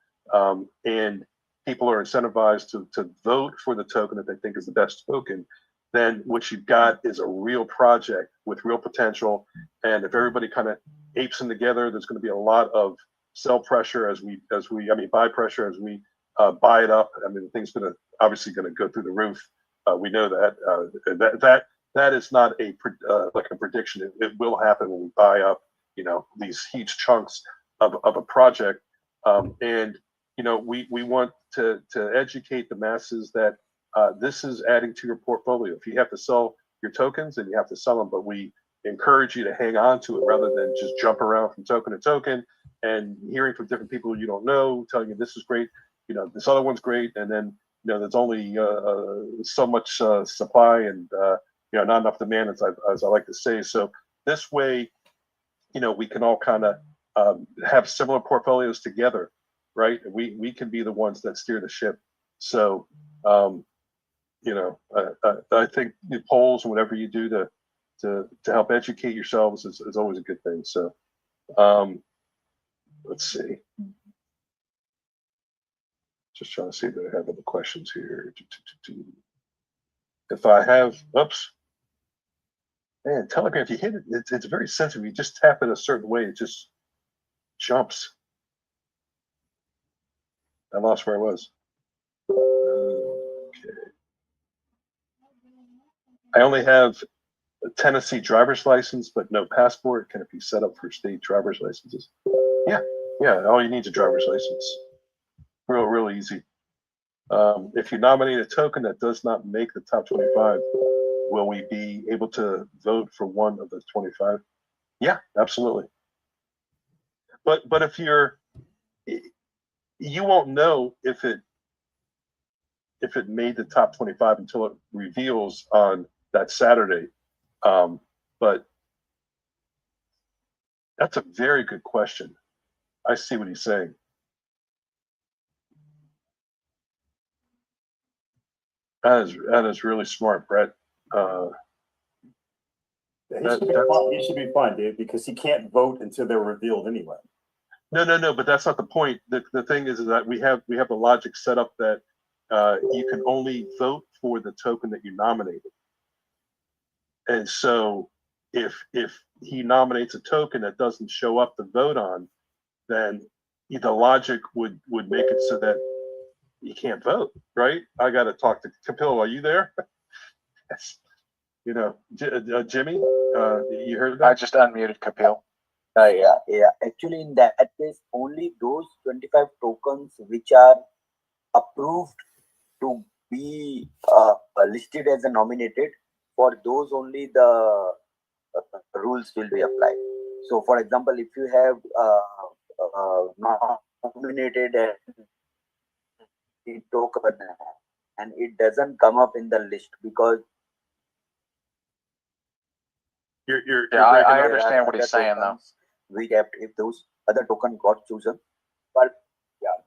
and people are incentivized to vote for the token that they think is the best token, then what you've got is a real project with real potential. And if everybody kind of apes them together, there's going to be a lot of sell pressure buy pressure as we buy it up. I mean, the thing's obviously going to go through the roof. We know that that is not like a prediction. It will happen when we buy up, these huge chunks of a project. And we want to educate the masses that this is adding to your portfolio. If you have to sell your tokens, then you have to sell them, but we encourage you to hang on to it rather than just jump around from token to token and hearing from different people you don't know, telling you this is great, this other one's great, and then there's only so much supply and not enough demand, as I like to say. So this way, we can all kind of have similar portfolios together, right? We can be the ones that steer the ship. So I think the polls and whatever you do to help educate yourselves is always a good thing. So let's see. Just trying to see if I have other questions here. If I have, oops. Man, Telegram, if you hit it, it's very sensitive. You just tap it a certain way, it just jumps. I lost where I was. Okay. I only have a Tennessee driver's license, but no passport. Can it be set up for state driver's licenses? Yeah. All you need is a driver's license. Real easy. If you nominate a token that does not make the top 25, will we be able to vote for one of the 25? Yeah, absolutely. but if you won't know if it made the top 25 until it reveals on that Saturday. But that's a very good question. I see what he's saying. That is really smart, Brett. He should be fine, Dave, because he can't vote until they're revealed anyway. No, but that's not the point. The thing is that we have the logic set up that you can only vote for the token that you nominated. And so if he nominates a token that doesn't show up to vote on, then the logic would make it so that you can't vote, right? I got to talk to Kapil. Are you there? Jimmy, you heard that? I just unmuted Kapil. Yeah. Actually, in that case, only those 25 tokens which are approved to be listed as a nominated, for those only the rules will be applied. So, for example, if you have nominated a token and it doesn't come up in the list because I understand what he's saying though. We have if those other token got chosen, but yeah.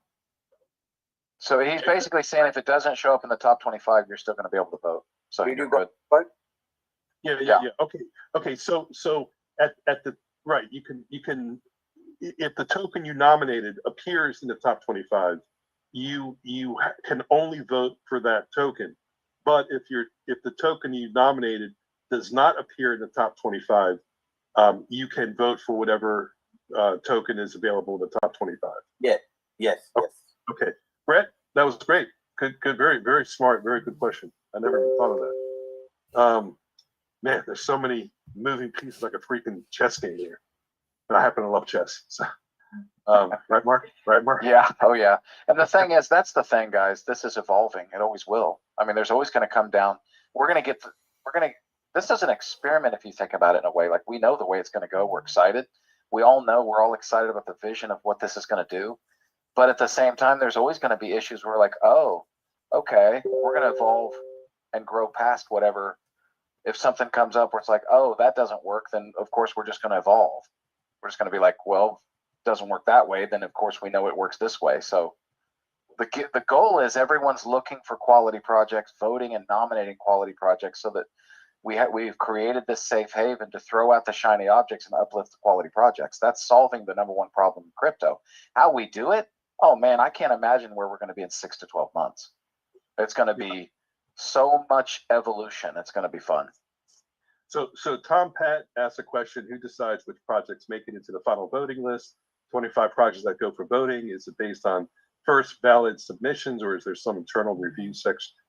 So he's basically saying if it doesn't show up in the top 25, you're still going to be able to vote. So Did you're you good. But Yeah. Okay. So at the right, you can if the token you nominated appears in the top 25, you can only vote for that token. But if the token you nominated does not appear in the top 25, you can vote for whatever token is available in the top 25. Yes. Okay, Brett, that was great. Good, very, very smart, very good question. I never even thought of that. Man, there's so many moving pieces like a freaking chess game here. And I happen to love chess. So, right, Mark? Yeah. Oh, yeah. And the thing is, that's the thing, guys. This is evolving. It always will. I mean, there's always going to come down. This is an experiment if you think about it in a way. Like, we know the way it's going to go. We're excited. We're all excited about the vision of what this is going to do. But at the same time, there's always going to be issues where we're like, oh, okay, we're going to evolve and grow past whatever. If something comes up where it's like, oh, that doesn't work, then of course we're just going to evolve. We're just going to be like, well, it doesn't work that way. Then of course we know it works this way. So the goal is everyone's looking for quality projects, voting and nominating quality projects so that we've created this safe haven to throw out the shiny objects and uplift the quality projects. That's solving the number one problem in crypto. How we do it? Oh man, I can't imagine where we're going to be in 6 to 12 months. It's going to be so much evolution. It's going to be fun. So Tom Pat asked a question: who decides which projects make it into the final voting list? 25 projects that go for voting. Is it based on first valid submissions, or is there some internal review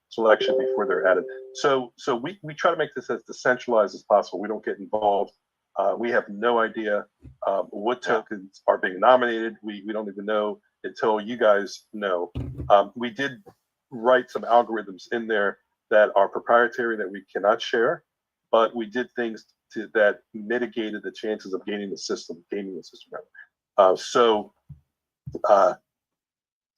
selection before they're added? So we try to make this as decentralized as possible. We don't get involved. We have no idea what tokens are being nominated. We don't even know until you guys know. We did write some algorithms in there that are proprietary that we cannot share, but we did things that mitigated the chances of gaming the system.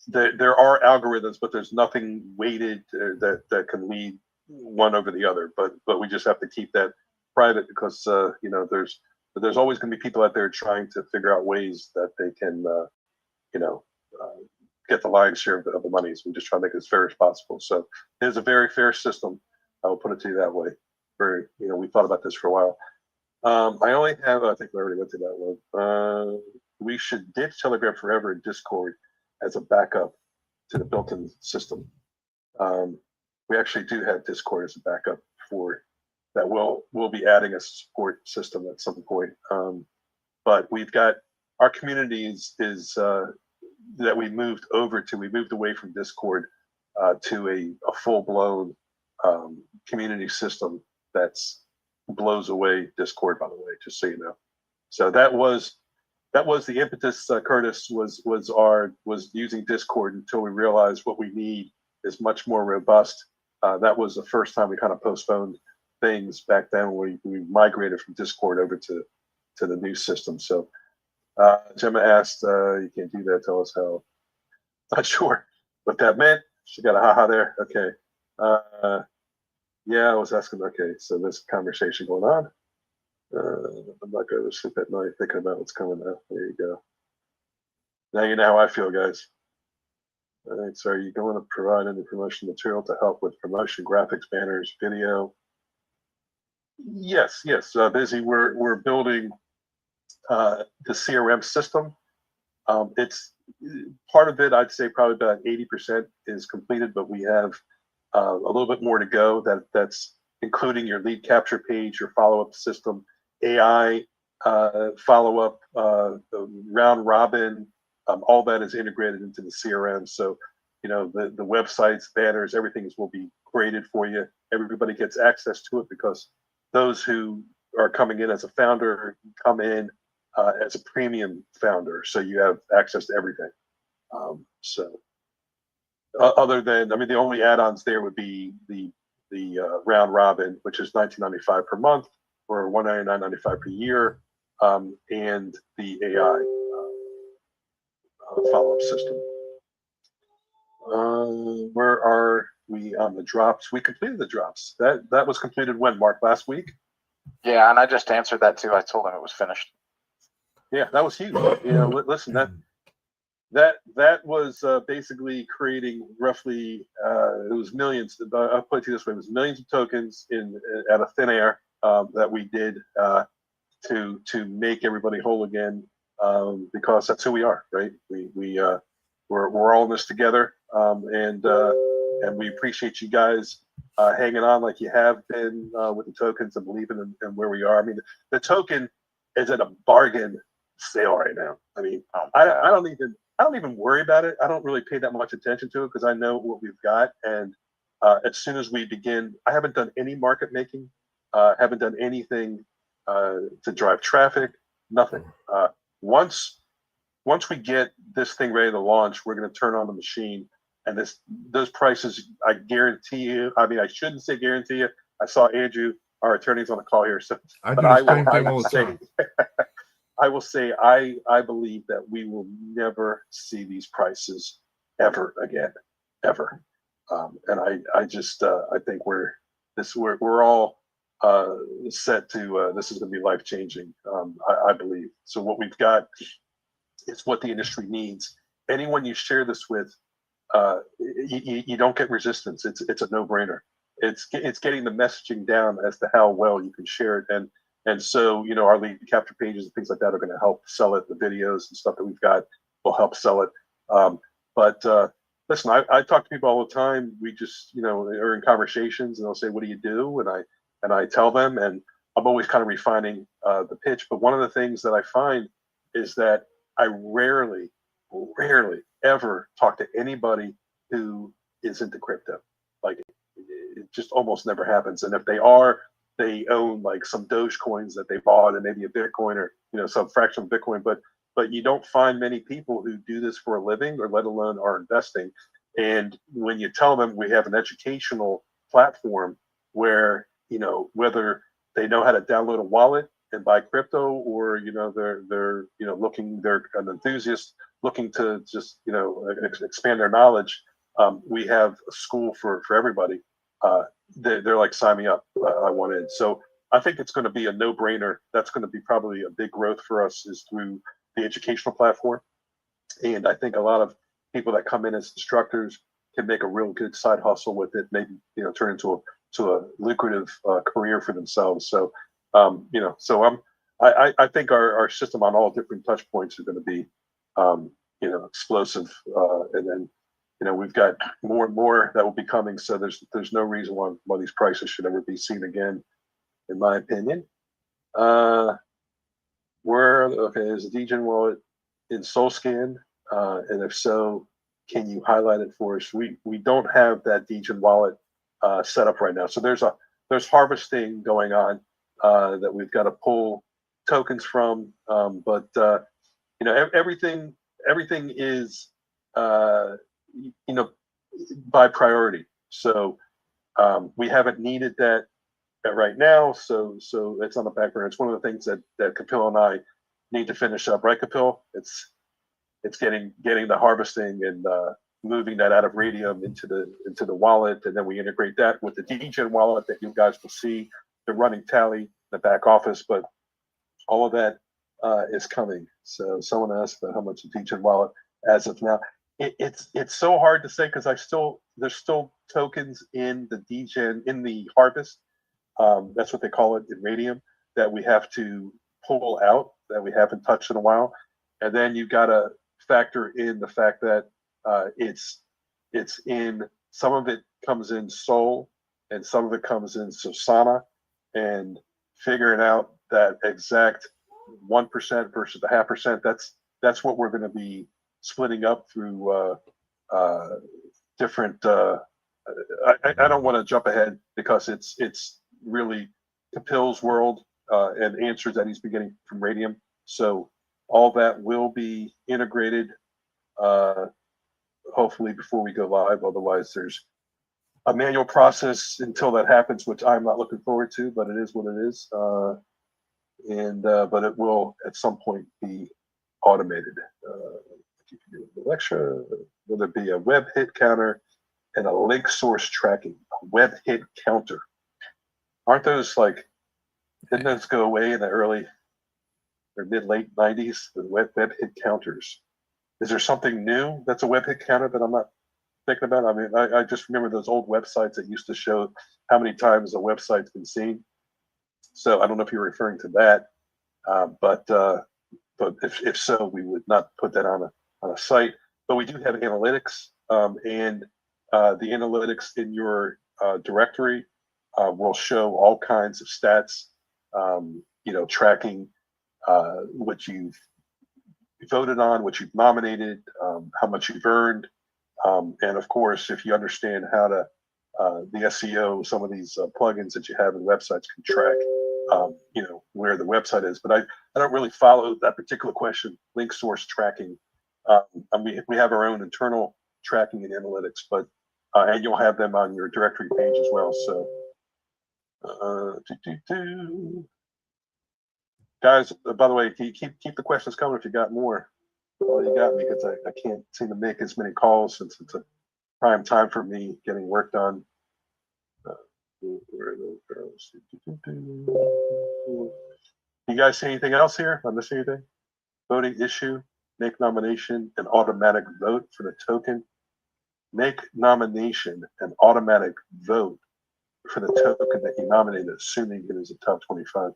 There are algorithms, but there's nothing weighted that can lead one over the other. But we just have to keep that private because there's always going to be people out there trying to figure out ways that they can get the lion's share of the money. So we just try to make it as fair as possible. So it is a very fair system. I will put it to you that way. We thought about this for a while. I only have, I think we already went to that one. We should ditch Telegram forever in Discord as a backup to the built-in system. We actually do have Discord as a backup for that. We'll be adding a support system at some point. But we've got our community is that we moved over to. We moved away from Discord to a full-blown community system that's blows away Discord, by the way, just so you know. So that was the impetus. Curtis was using Discord until we realized what we need is much more robust. That was the first time we kind of postponed things back then when we migrated from Discord over to the new system. So Gemma asked, you can't do that, tell us how. Not sure what that meant. She got a haha there. Okay. Yeah, I was asking, okay, so there's a conversation going on. I'm not going to sleep at night thinking about what's coming up. There you go. Now you know how I feel, guys. All right, so are you going to provide any promotion material to help with promotion, graphics, banners, video? Yes. Busy. We're building the CRM system. It's part of it. I'd say probably about 80% is completed, but we have a little bit more to go. That's including your lead capture page, your follow-up system, AI follow-up, round robin. All that is integrated into the CRM. So, the websites, banners, everything will be graded for you. Everybody gets access to it because those who are coming in as a founder come in as a premium founder. So you have access to everything. Other than, the only add-ons there would be the round robin, which is $19.95 per month or $199.95 per year, and the AI follow-up system. Where are we on the drops? We completed the drops. That was completed when, Mark? Last week? Yeah, and I just answered that too. I told him it was finished. Yeah, that was huge. Listen, that was basically creating roughly it was millions. I'll put it to you this way: it was millions of tokens out of thin air that we did to make everybody whole again, because that's who we are, right? We're all in this together, and we appreciate you guys hanging on like you have been with the tokens and believing in where we are. The token is at a bargain sale right now. I don't even worry about it. I don't really pay that much attention to it because I know what we've got. And as soon as we begin, I haven't done any market making, haven't done anything to drive traffic, nothing. Once we get this thing ready to launch, we're going to turn on the machine, and those prices, I guarantee you. I shouldn't say guarantee you. I saw Andrew, our attorney's on the call here, so I do the same thing all the time. I will say I believe that we will never see these prices ever again, ever. And I just I think we're all set to this is going to be life changing. I believe so. What we've got is what the industry needs. Anyone you share this with, you don't get resistance. It's a no brainer. It's getting the messaging down as to how well you can share it. And so, our lead capture pages and things like that are going to help sell it. The videos and stuff that we've got will help sell it. But listen, I talk to people all the time. We just, are in conversations, and they'll say, "What do you do?" And I tell them, and I'm always kind of refining the pitch. But one of the things that I find is that I rarely ever talk to anybody who is into crypto. Like, it just almost never happens. And if they are, they own like some Doge coins that they bought and maybe a Bitcoin or some fraction of Bitcoin, but you don't find many people who do this for a living, or let alone are investing. And when you tell them we have an educational platform where whether they know how to download a wallet and buy crypto, or they're an enthusiast looking to just expand their knowledge, we have a school for everybody. They're like, sign me up. I want in. So I think it's going to be a no-brainer. That's going to be probably a big growth for us, is through the educational platform. And I think a lot of people that come in as instructors can make a real good side hustle with it. Maybe turn into a lucrative career for themselves. So I think our system on all different touch points are going to be explosive, and then we've got more and more that will be coming. So there's no reason why these prices should ever be seen again, in my opinion. Is the Degen wallet in SoulScan? And if so, can you highlight it for us? We don't have that Degen wallet set up right now. So there's harvesting going on that we've got to pull tokens from. But everything is by priority. So we haven't needed that right now. So it's on the back burner. It's one of the things that Kapil and I need to finish up, right, Kapil? It's getting the harvesting and moving that out of Radium into the wallet, and then we integrate that with the DGen wallet that you guys will see the running tally in the back office. But all of that is coming. So someone asked about how much the DGen wallet as of now. It's so hard to say because there's still tokens in the DGen in the harvest. That's what they call it in Radium, that we have to pull out, that we haven't touched in a while. And then you got to factor in the fact that it's in, some of it comes in Sol and some of it comes in Sosana, and figuring out that exact 1% versus the 0.5%, that's what we're going to be splitting up through different. I don't want to jump ahead because it's really Kapil's world and answers that he's been getting from Radium. So all that will be integrated hopefully before we go live. Otherwise, there's a manual process until that happens, which I'm not looking forward to, but it is what it is. But it will at some point be automated. Alexa, will there be a web hit counter and a link source tracking? A web hit counter. Aren't those like, didn't those go away in the early or mid-late 90s? The web hit counters. Is there something new that's a web hit counter that I'm not thinking about? I mean, I just remember those old websites that used to show how many times a website's been seen. So I don't know if you're referring to that, but if so, we would not put that on a site. But we do have analytics, and the analytics in your directory will show all kinds of stats. Tracking what you've voted on, what you've nominated, how much you've earned, and of course, if you understand how to the SEO, some of these plugins that you have in websites can track, where the website is. But I don't really follow that particular question, link source tracking. We have our own internal tracking and analytics, but and you'll have them on your directory page as well. So, guys, by the way, keep the questions coming if you got more. Well, you got me because I can't seem to make as many calls since it's a prime time for me getting work done. Where are those girls? You guys see anything else here? Am I missing anything? Voting issue, make nomination, and automatic vote for the token. Make nomination and automatic vote for the token that you nominated, assuming it is a top 25.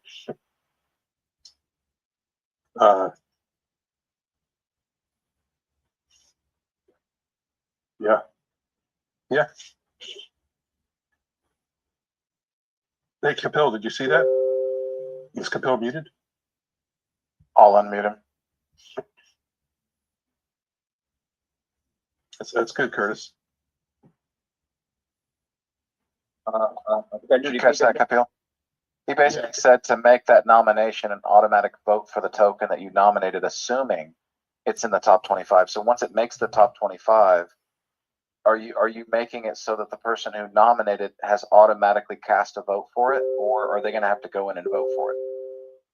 Yeah. Hey, Kapil, did you see that? Is Kapil muted? I'll unmute him. That's good, Curtis. Did you catch that, Kapil? He basically said to make that nomination an automatic vote for the token that you nominated, assuming it's in the top 25. So once it makes the top 25, are you making it so that the person who nominated has automatically cast a vote for it, or are they going to have to go in and vote for it?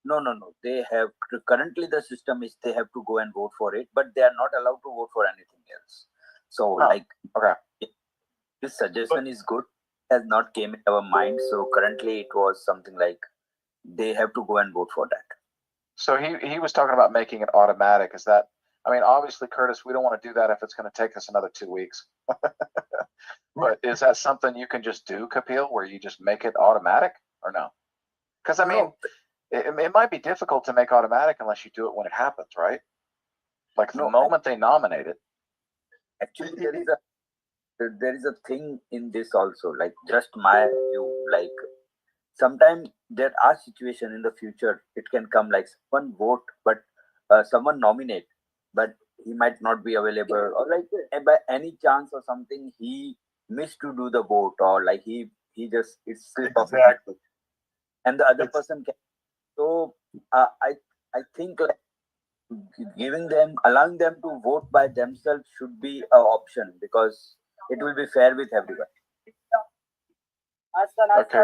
No. They have currently the system is they have to go and vote for it, but they are not allowed to vote for anything else. So okay, this suggestion is good. Has not came in our mind. So currently it was something like they have to go and vote for that. So he was talking about making it automatic. Is that? I mean, obviously, Curtis, we don't want to do that if it's going to take us another 2 weeks. But is that something you can just do, Kapil, where you just make it automatic, or no? Because I mean, it might be difficult to make automatic unless you do it when it happens, right? Like the moment they nominate it. Actually, there is a thing in this also. Like just my view. Like sometimes there are situations in the future it can come like someone vote, but someone nominate, but he might not be available, or like by any chance or something he missed to do the vote, or like he just it's exactly, and the other person can. So I think like allowing them to vote by themselves should be an option, because it will be fair with everyone. Okay.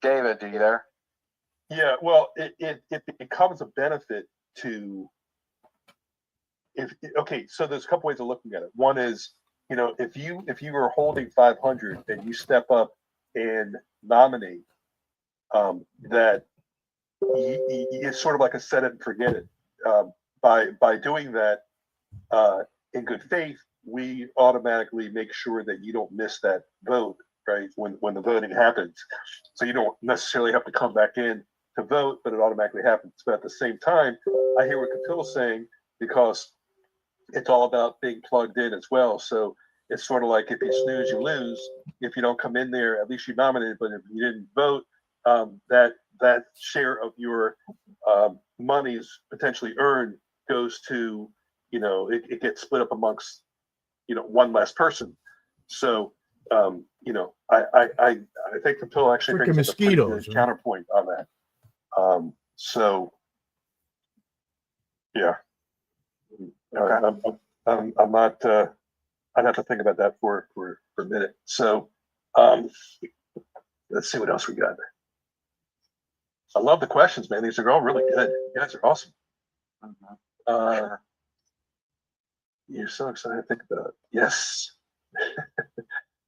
David, are you there? Yeah, well, it becomes a benefit to okay, so there's a couple ways of looking at it. One is, if you were holding 500 and you step up and nominate, that it's sort of like a set it and forget it. By doing that in good faith, we automatically make sure that you don't miss that vote, right? When the voting happens, so you don't necessarily have to come back in to vote, but it automatically happens. But at the same time, I hear what Kapil's saying, because it's all about being plugged in as well. So it's sort of like, if you snooze, you lose. If you don't come in there, at least you nominated. But if you didn't vote, that share of your monies potentially earned goes to, it gets split up amongst, one less person. So, I think Kapil actually Freaking brings up a pretty mosquitoes, good man. counterpoint on that. So, yeah. Okay. I'm not. I'd have to think about that for a minute. So, let's see what else we got. I love the questions, man. These are all really good. You guys are awesome. You're so excited to think about it. Yes.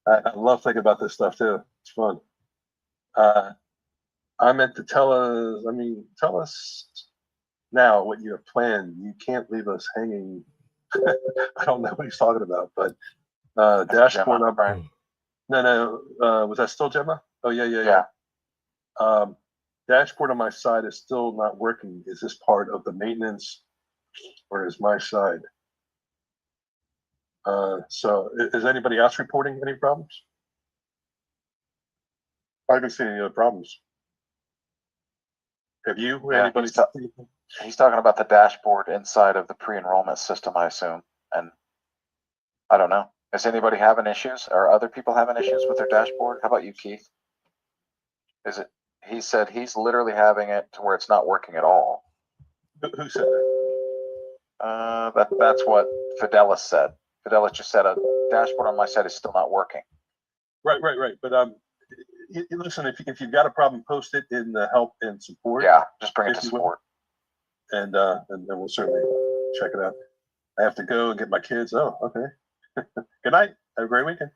I love thinking about this stuff too. It's fun. I meant to tell us now what you have planned. You can't leave us hanging. I don't know what he's talking about, but dashboard up. Right. No. Was that still Gemma? Oh yeah. Dashboard on my side is still not working. Is this part of the maintenance, or is my side? So is anybody else reporting any problems? I haven't seen any other problems. Have you? Yeah, Anybody? he's talking about the dashboard inside of the pre-enrollment system, I assume. And I don't know. Is anybody having issues? Are other people having issues with their dashboard? How about you, Keith? He said he's literally having it to where it's not working at all. Who said that? That's what Fidelis said. Fidelis just said a dashboard on my side is still not working. Right. But listen, if you've got a problem, post it in the help and support. Yeah, just bring it to support. And then we'll certainly check it out. I have to go and get my kids. Oh, okay. Good night. Have a great weekend.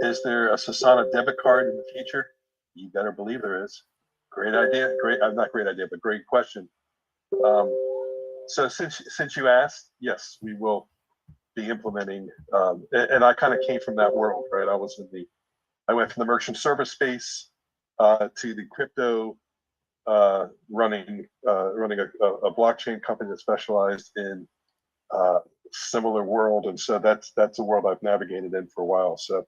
Is there a Sosana debit card in the future? You better believe there is. Great idea. Not great idea, but great question. So since you asked, yes, we will be implementing. And I kind of came from that world, right? I went from the merchant service space to the crypto, running a blockchain company that specialized in similar world, and so that's a world I've navigated in for a while. So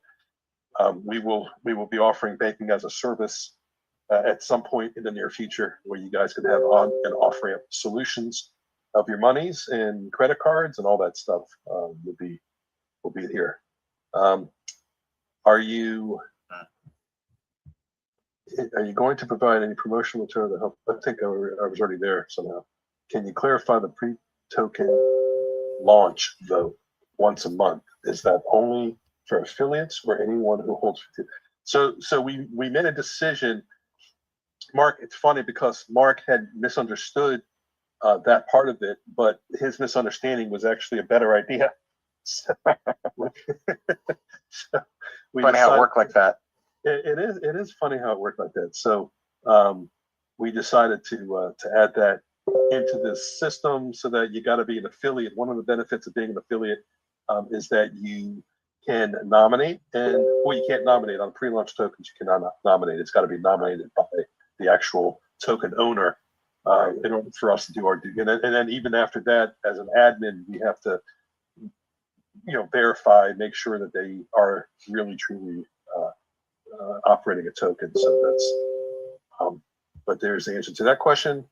we will be offering banking as a service at some point in the near future, where you guys can have on and off ramp solutions of your monies and credit cards and all that stuff. Will be here. Are you going to provide any promotional material to help? I think I was already there somehow. Can you clarify the pre-token launch vote once a month? Is that only for affiliates or anyone who holds? So we made a decision. Mark, it's funny because Mark had misunderstood that part of it, but his misunderstanding was actually a better idea. So Funny how it worked like that. It is funny how it worked like that. So we decided to add that into this system, so that you got to be an affiliate. One of the benefits of being an affiliate is that you can nominate, and you can't nominate on pre-launch tokens. You cannot nominate. It's got to be nominated by the actual token owner in order for us to do our due. And then even after that, as an admin, we have to verify, make sure that they are really truly operating a token. So that's but there's the answer to that question.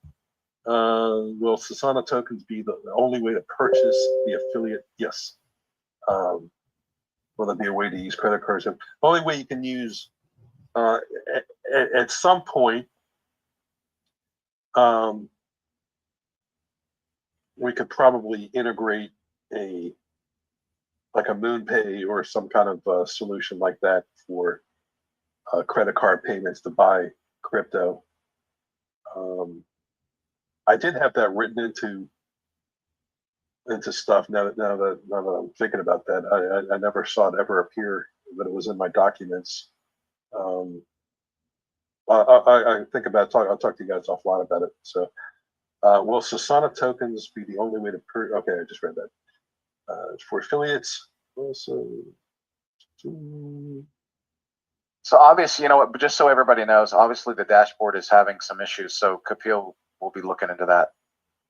Will Sosana tokens be the only way to purchase the affiliate? Yes. Will there be a way to use credit cards? The only way you can use at some point, we could probably integrate a MoonPay or some kind of solution like that for credit card payments to buy crypto. I did have that written into stuff. Now that I'm thinking about that, I never saw it ever appear, but it was in my documents. I think about I'll talk to you guys offline about it. So, will Sosana tokens be the only way to okay, I just read that. For affiliates, also. So obviously, you know what, but just so everybody knows, obviously the dashboard is having some issues. So Kapil will be looking into that.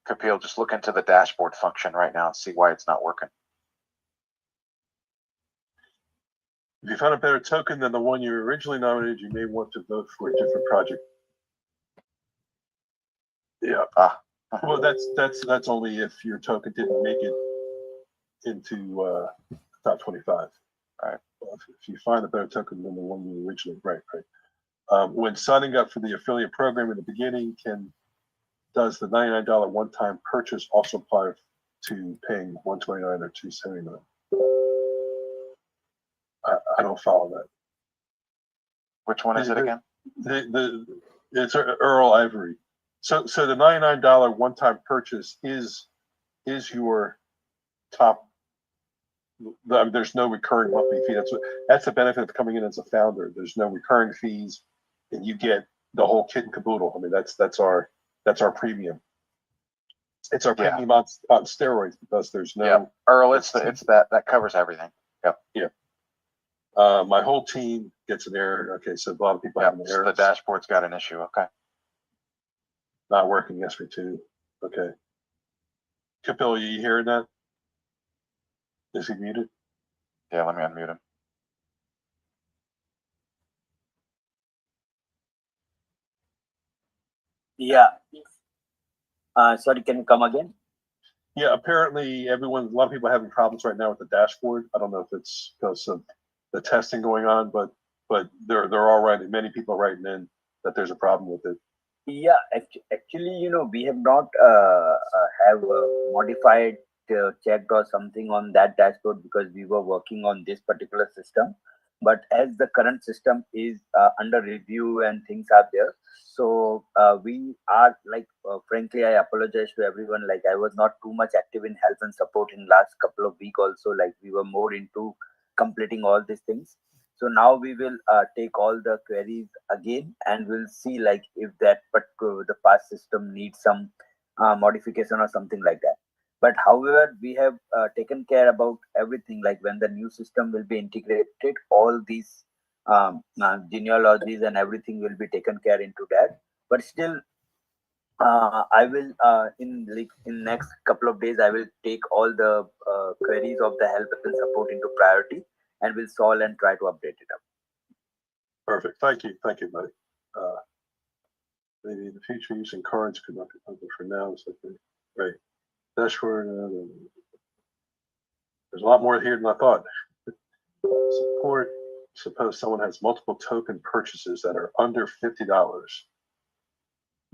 Kapil, just look into the dashboard function right now and see why it's not working. If you found a better token than the one you originally nominated, you may want to vote for a different project. Yeah. Well, that's only if your token didn't make it into top 25. All right. Well, if you find a better token than the one you originally, right. When signing up for the affiliate program in the beginning, does the $99 one-time purchase also apply to paying $129 or $279? I don't follow that. Which one is it again? It's Earl Ivory. So the $99 one-time purchase is your top. There's no recurring monthly fee. That's the benefit of coming in as a founder. There's no recurring fees, and you get the whole kit and caboodle. I mean, that's our premium. It's our premium on steroids because there's no. Yeah, Earl, it's that covers everything. Yep. Yeah. My whole team gets an error. Okay, so a lot of people have an error. So the dashboard's got an issue. Okay. Not working yesterday too. Okay. Kapil, are you hearing that? Is he muted? Yeah, let me unmute him. Yeah. Sorry, can you come again? Yeah, apparently a lot of people are having problems right now with the dashboard. I don't know if it's because of the testing going on, but they're all writing. Many people are writing in that there's a problem with it. Yeah, actually, we have not have modified, checked or something on that dashboard because we were working on this particular system. But as the current system is under review and things are there, so we are frankly, I apologize to everyone. Like, I was not too much active in help and support in last couple of weeks. Also, like, we were more into completing all these things. So now we will take all the queries again, and we'll see like if that the past system needs some modification or something like that. But however, we have taken care about everything. Like when the new system will be integrated, all these genealogies and everything will be taken care into that. But still, I will in next couple of days I will take all the queries of the help and support into priority, and we'll solve and try to update it up. Perfect. Thank you, buddy. Maybe in the future using cards could not be public for now. It's like right dashboard. There's a lot more here than I thought. Support. Suppose someone has multiple token purchases that are under $50.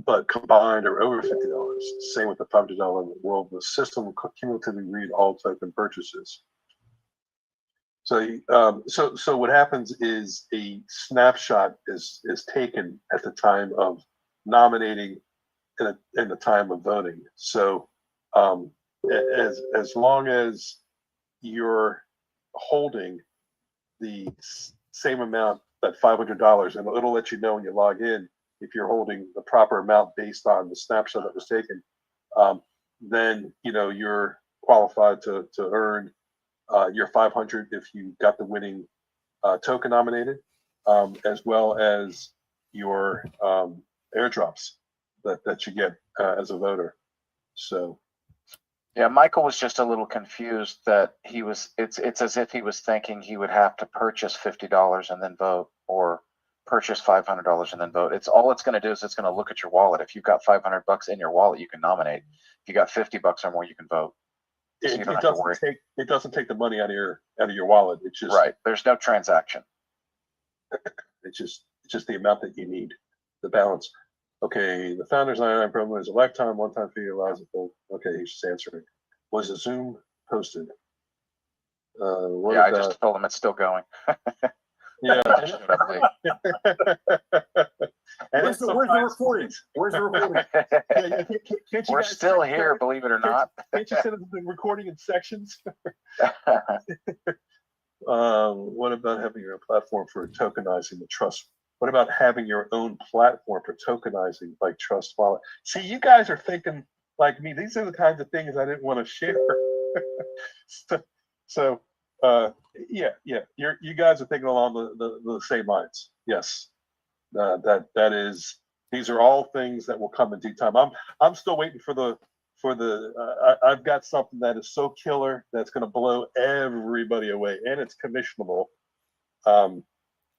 But combined are over $50. Same with the $500 world. The system will cumulatively read all token purchases. So, so what happens is a snapshot is taken at the time of nominating and the time of voting. So, as long as you're holding the same amount, that $500, and it'll let you know when you log in if you're holding the proper amount based on the snapshot that was taken, then you're qualified to earn your 500 if you got the winning token nominated, as well as your airdrops that you get as a voter. So. Yeah, Michael was just a little confused that it's as if he was thinking he would have to purchase $50 and then vote, or purchase $500 and then vote. It's going to do is it's going to look at your wallet. If you've got $500 in your wallet, you can nominate. If you got $50 or more, you can vote. So you don't have to worry. It doesn't take the money out of your wallet. It's just right. There's no transaction. It's just the amount that you need, the balance. Okay, the Founders 99 program is a lifetime one-time fee allows it full. Okay, he's just answering. Was the Zoom posted? I just told him it's still going. Yeah. Showed up late. And Where's then the recording? Where's the recording? Yeah, can't you We're guys still send- here, believe it or not. Can't you send us the recording in sections? What about having your own platform for tokenizing the trust? What about having your own platform for tokenizing like Trust Wallet? See, you guys are thinking like me. These are the kinds of things I didn't want to share. so, yeah, you guys are thinking along the same lines. Yes, that is. These are all things that will come in due time. I'm still waiting for the. I've got something that is so killer that's going to blow everybody away, and it's commissionable,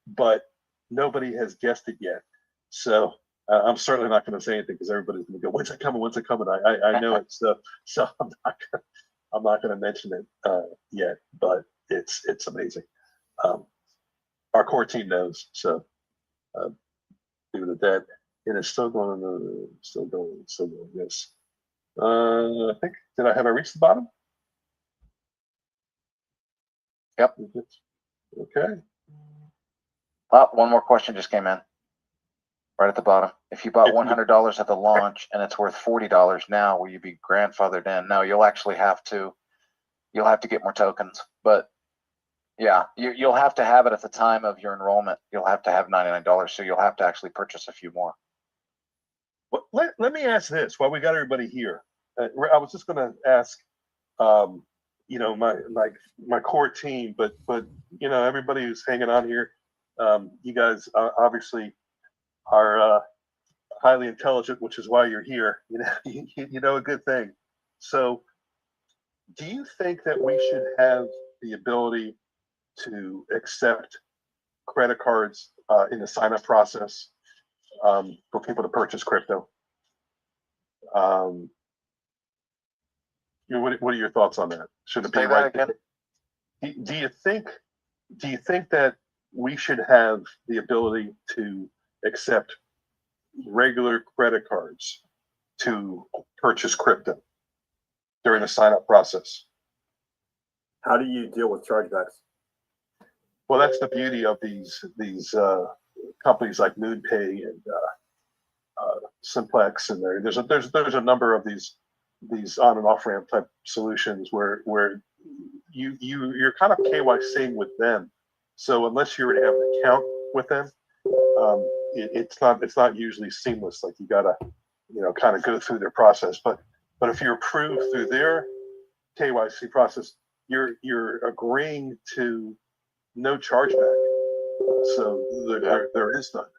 but nobody has guessed it yet. So I'm certainly not going to say anything because everybody's going to go, "When's it coming? When's it coming?" I know it, so I'm not going to mention it yet, but it's amazing. Our core team knows, so leave it at that. And it's still going, still going. Yes. I think, have I reached the bottom? Yep. Okay. Oh, one more question just came in. Right at the bottom. If you bought $100 at the launch and it's worth $40 now, will you be grandfathered in? No, you'll actually have to get more tokens. But yeah, you'll have to have it at the time of your enrollment. You'll have to have $99, so you'll have to actually purchase a few more. Well, let me ask this while we got everybody here. I was just going to ask, my core team, but everybody who's hanging on here, you guys obviously are highly intelligent, which is why you're here. You know a good thing. So, do you think that we should have the ability to accept credit cards in the sign-up process for people to purchase crypto? What are your thoughts on that? Should it be right? Do you think that we should have the ability to accept regular credit cards to purchase crypto during the sign-up process? How do you deal with chargebacks? Well, that's the beauty of these companies like MoonPay and Simplex, and there's a number of these on and off ramp type solutions where you're kind of KYCing with them. So unless you already have an account with them, it's not usually seamless. Like you gotta kind of go through their process. But if you're approved through their KYC process, you're agreeing to no chargeback. So there is none.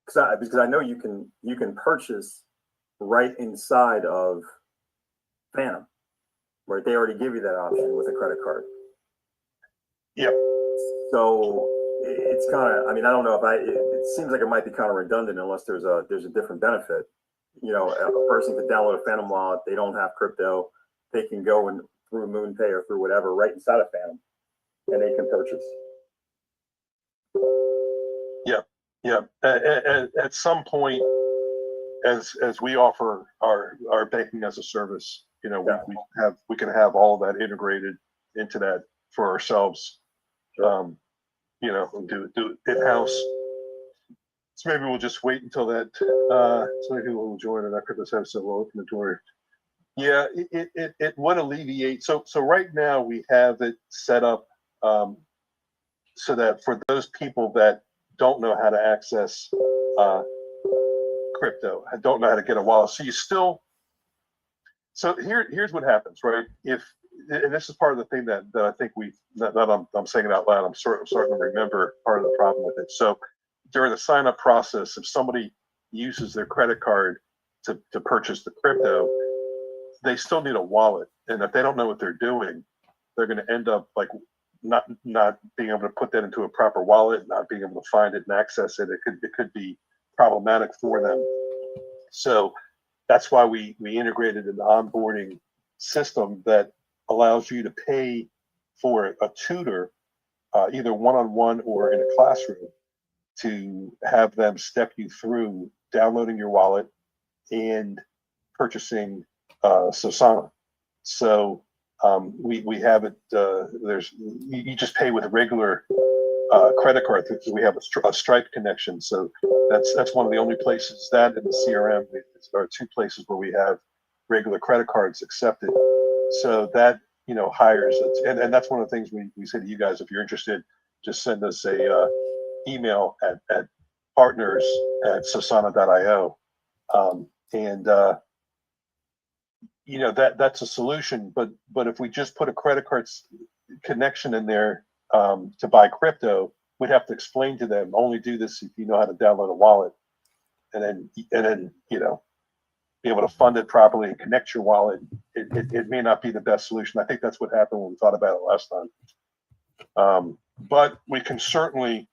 Because I know you can purchase right inside of Phantom, right? They already give you that option with a credit card. Yep. So it's kind of, I don't know if it seems like it might be kind of redundant unless there's a different benefit. A person could download a Phantom wallet, they don't have crypto, they can go and through MoonPay or through whatever right inside of Phantom, and they can purchase. Yeah. At some point, as we offer our banking as a service, we can have all of that integrated into that for ourselves. Sure. And do it in house. So maybe we'll just wait until that. So many people will join, and after this episode, we'll open the door. Yeah, it would alleviate. So right now we have it set up so that for those people that don't know how to access crypto, don't know how to get a wallet, so here's what happens, right? And this is part of the thing that I think I'm saying it out loud. I'm starting to remember part of the problem with it. So during the sign up process, if somebody uses their credit card to purchase the crypto, they still need a wallet, and if they don't know what they're doing, they're going to end up like not being able to put that into a proper wallet, not being able to find it and access it. It could be problematic for them. So that's why we integrated an onboarding system that allows you to pay for a tutor, either one-on-one or in a classroom, to have them step you through downloading your wallet and purchasing Sosana. So we have it. You just pay with regular credit card. We have a Stripe connection, so that's one of the only places that in the CRM are two places where we have regular credit cards accepted. So that hires it, and that's one of the things we say to you guys. If you're interested, just send us a email at partners@sosana.io, and that's a solution. But if we just put a credit card connection in there to buy crypto, we'd have to explain to them only do this if you know how to download a wallet, and then be able to fund it properly and connect your wallet. It may not be the best solution. I think that's what happened when we thought about it last time. But we can certainly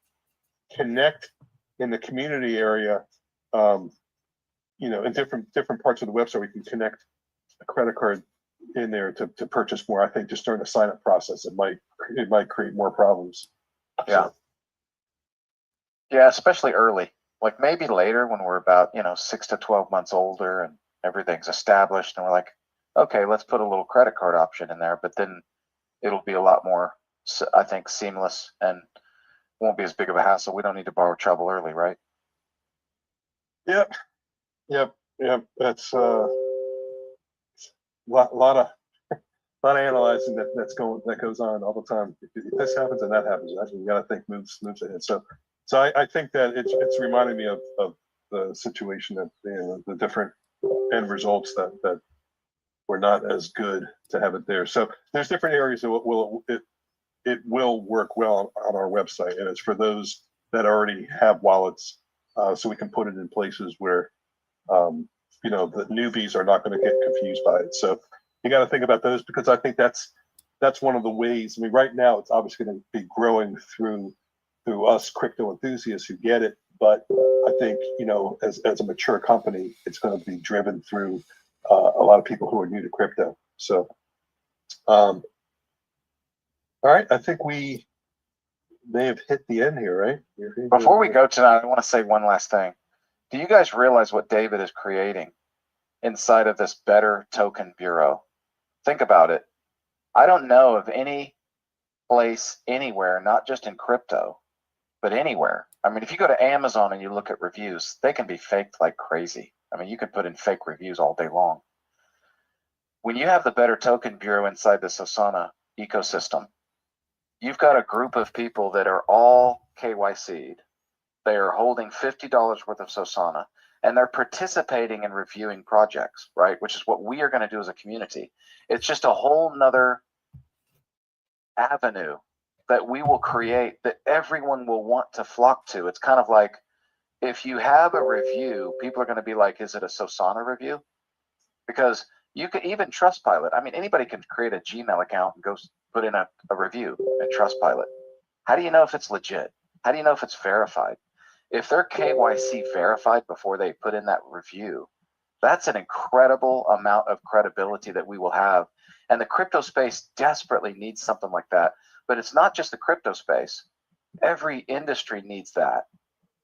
connect in the community area. In different parts of the website, we can connect a credit card in there to purchase more. I think just during the sign up process, it might create more problems. Yeah. Yeah, especially early. Like maybe later when we're about 6 to 12 months older and everything's established, and we're like, okay, let's put a little credit card option in there. But then it'll be a lot more, I think, seamless and won't be as big of a hassle. We don't need to borrow trouble early, right? Yep. That's lot of analyzing that goes on all the time. If this happens and that happens, you got to think moves ahead. So I think that it's reminding me of the situation that the different end results that were not as good to have it there. So there's different areas that it will work well on our website, and it's for those that already have wallets, so we can put it in places where the newbies are not going to get confused by it. So you got to think about those, because I think that's one of the ways. I mean, right now it's obviously going to be growing through us crypto enthusiasts who get it, but I think as a mature company, it's going to be driven through a lot of people who are new to crypto. So, all right, I think we may have hit the end here, right? Before we go tonight, I want to say one last thing. Do you guys realize what David is creating inside of this Better Token Bureau? Think about it. I don't know of any place anywhere, not just in crypto, but anywhere. I mean, if you go to Amazon and you look at reviews, they can be faked like crazy. I mean, you can put in fake reviews all day long. When you have the Better Token Bureau inside the Sosana ecosystem, you've got a group of people that are all KYC'd. They are holding $50 worth of Sosana, and they're participating in reviewing projects, right? Which is what we are going to do as a community. It's just a whole nother avenue that we will create that everyone will want to flock to. It's kind of like if you have a review, people are going to be like, is it a Sosana review? Because you could even Trustpilot. I mean, anybody can create a Gmail account and go put in a review at Trustpilot. How do you know if it's legit? How do you know if it's verified? If they're KYC verified before they put in that review, that's an incredible amount of credibility that we will have. And the crypto space desperately needs something like that. But it's not just the crypto space. Every industry needs that.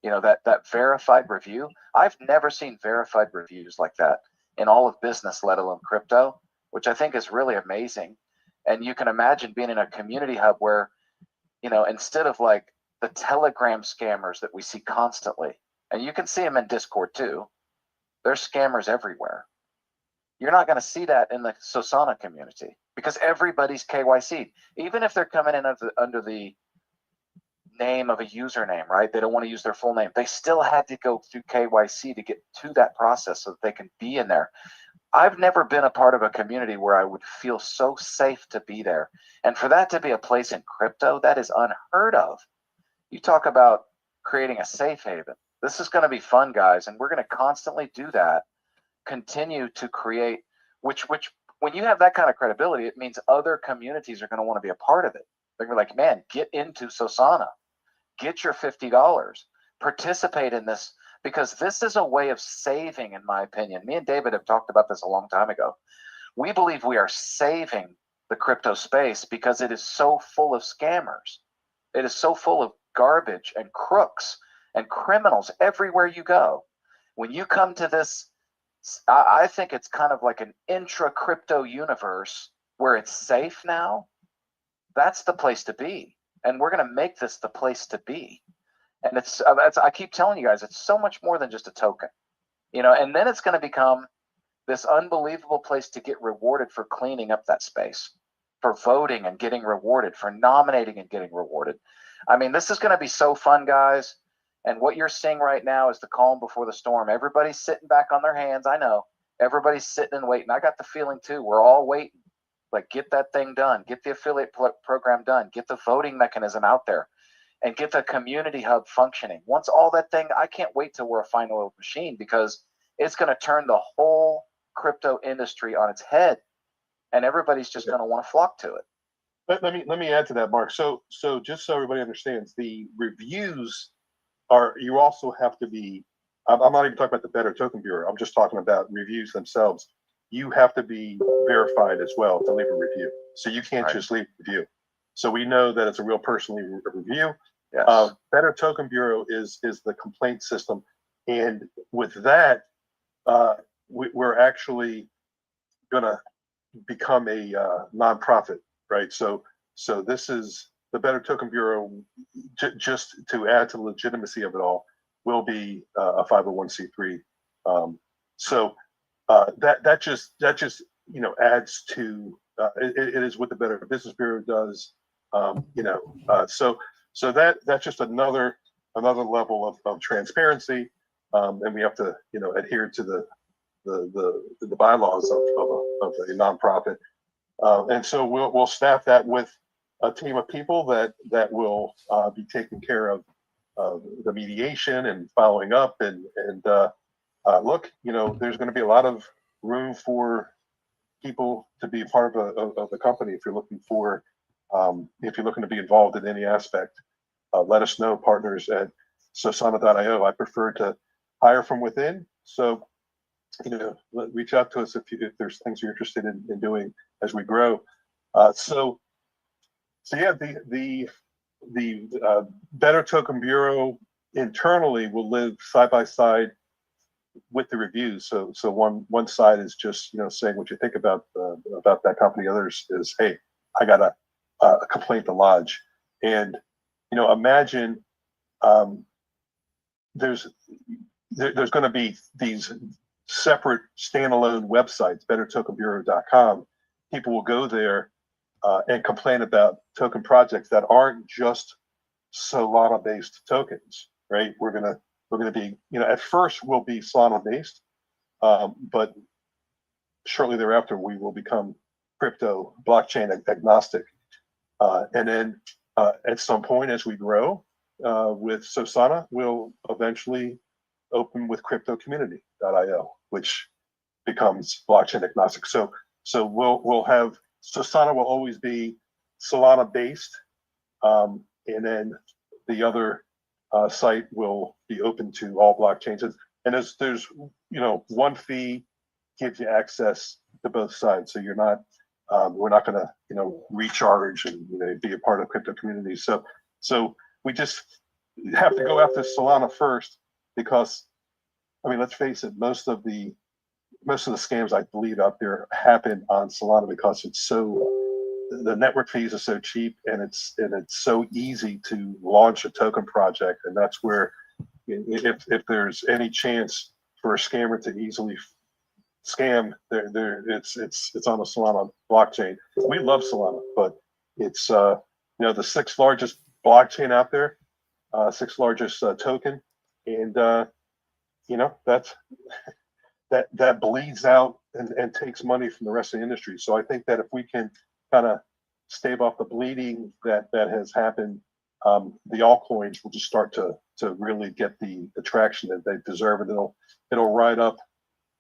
That verified review. I've never seen verified reviews like that in all of business, let alone crypto, which I think is really amazing. And you can imagine being in a community hub where, instead of like the Telegram scammers that we see constantly, and you can see them in Discord too, there's scammers everywhere. You're not going to see that in the Sosana community because everybody's KYC'd. Even if they're coming in under the name of a username, right? They don't want to use their full name. They still had to go through KYC to get to that process so that they can be in there. I've never been a part of a community where I would feel so safe to be there. And for that to be a place in crypto, that is unheard of. You talk about creating a safe haven. This is going to be fun, guys, and we're going to constantly do that. Continue to create, which when you have that kind of credibility, it means other communities are going to want to be a part of it. They're going to be like, man, get into Sosana, get your $50, participate in this, because this is a way of saving, in my opinion. Me and David have talked about this a long time ago. We believe we are saving the crypto space because it is so full of scammers. It is so full of garbage and crooks and criminals everywhere you go. When you come to this, I think it's kind of like an intra-crypto universe where it's safe now. That's the place to be. and we're going to make this the place to be. And it's I keep telling you guys, it's so much more than just a token, you know. And then it's going to become this unbelievable place to get rewarded for cleaning up that space, for voting and getting rewarded, for nominating and getting rewarded. I mean, this is going to be so fun, guys. And what you're seeing right now is the calm before the storm. Everybody's sitting back on their hands. I know. Everybody's sitting and waiting. I got the feeling too. We're all waiting. Like, get that thing done. Get the affiliate program done. Get the voting mechanism out there. And get the community hub functioning. Once all that thing, I can't wait till we're a fine oiled machine, because it's going to turn the whole crypto industry on its head. And everybody's just going to want to flock to it. Let me add to that, Mark. So just so everybody understands, the reviews are, you also have to be, I'm not even talking about the Better Token Bureau. I'm just talking about reviews themselves. You have to be verified as well to leave a review. So you can't just leave a review. So we know that it's a real person leaving a review. Yes. Better Token Bureau is the complaint system. And with that, we're actually going to become a nonprofit, right? So this is the Better Token Bureau, just to add to the legitimacy of it all, will be a 501c3. That just you know, adds to it is what the Better Business Bureau does. So that's just another level of transparency, and we have to, you know, adhere to the bylaws of a nonprofit, and so we'll staff that with a team of people that will be taking care of the mediation and following up, and look, you know, there's going to be a lot of room for people to be a part of the company. If you're looking for if you're looking to be involved in any aspect, let us know, partners at Sosana.io. I prefer to hire from within, so, you know, reach out to us if there's things you're interested in doing as we grow. So yeah, the Better Token Bureau internally will live side by side with the reviews. So one side is just, you know, saying what you think about that company. Others is, hey, I got a complaint to lodge. And, you know, imagine there's going to be these separate standalone websites, bettertokenbureau.com. People will go there and complain about token projects that aren't just Solana based tokens, right? We're gonna be, you know, at first we'll be Solana based, but shortly thereafter we will become crypto blockchain agnostic, and then at some point as we grow with Sosana, we'll eventually open with cryptocommunity.io, which becomes blockchain agnostic. So we'll have, Sosana will always be Solana based, and then the other site will be open to all blockchains. And there's you know, one fee gives you access to both sides. So you're not, we're not going to, you know, recharge and, you know, be a part of crypto community. So we just have to go after Solana first, because, I mean, let's face it, most of the scams I believe out there happen on Solana because the network fees are so cheap, and it's so easy to launch a token project. And that's where, if there's any chance for a scammer to easily scam, it's on the Solana blockchain. We love Solana, but it's you know, the 6th largest blockchain out there, 6th largest token, and you know, that bleeds out and takes money from the rest of the industry. So I think that if we can kind of stave off the bleeding that has happened, the altcoins will just start to really get the traction that they deserve, and it'll ride up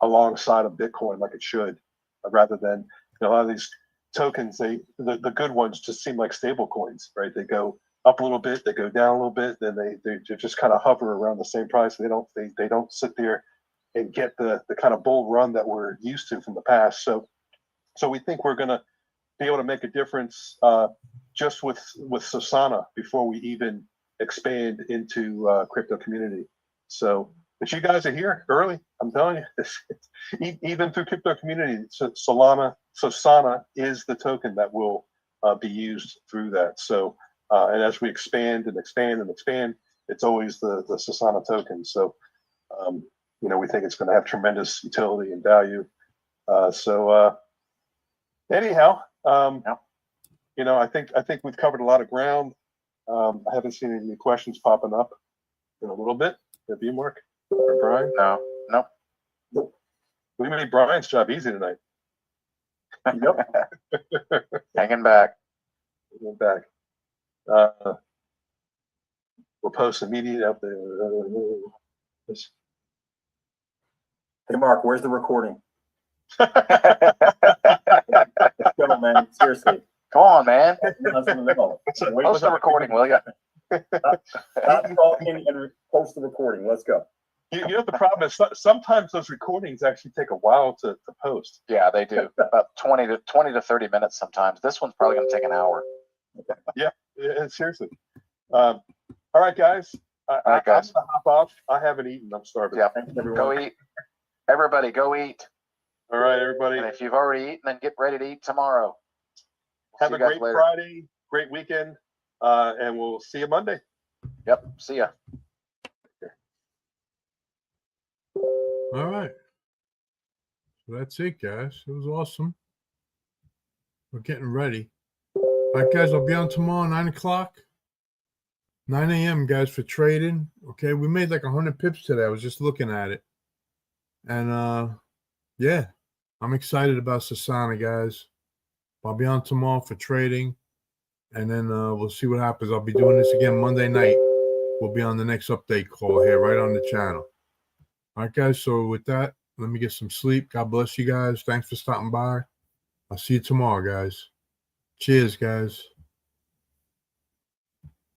alongside of Bitcoin like it should, rather than, you know, a lot of these tokens, the good ones just seem like stable coins, right? They go up a little bit, they go down a little bit, then they just kind of hover around the same price. They don't sit there and get the kind of bull run that we're used to from the past. So we think we're going to be able to make a difference just with Sosana before we even expand into crypto community. So, but you guys are here early. I'm telling you, even through crypto community, Sosana is the token that will be used through that. So And as we expand and expand and expand, it's always the Sosana token. So, you know, we think it's going to have tremendous utility and value. Anyhow, you know, I think we've covered a lot of ground. I haven't seen any questions popping up in a little bit. Have you, Mark or Brian? No, nope. We made Brian's job easy tonight. Yep. Hanging back. We're back. We'll post immediate up there. Hey, Mark, where's the recording? Let's go, man. Seriously. Come on, man. That's in the middle. Wait, Post the recording, will you? stop talking and post the recording. Let's go. You know, the problem is sometimes those recordings actually take a while to post. Yeah, they do. About 20 to 30 minutes sometimes. This one's probably going to take an hour. Yeah, seriously. All right, guys. All right, guys. I'm gonna hop off. I haven't eaten. I'm starving. Yeah, Thanks, everyone. go eat. Everybody, go eat. All right, everybody. And if you've already eaten, then get ready to eat tomorrow. Have See a you guys great later. Friday, great weekend, and we'll see you Monday. Yep. See ya. All right. So that's it, guys. It was awesome. We're getting ready. All right, guys, I'll be on tomorrow, 9 o'clock. 9 a.m., guys, for trading. Okay, we made like 100 pips today. I was just looking at it. And, yeah, I'm excited about Sosana, guys. I'll be on tomorrow for trading. And then we'll see what happens. I'll be doing this again Monday night. We'll be on the next update call here right on the channel. All right, guys, so with that, let me get some sleep. God bless you guys. Thanks for stopping by. I'll see you tomorrow, guys. Cheers, guys.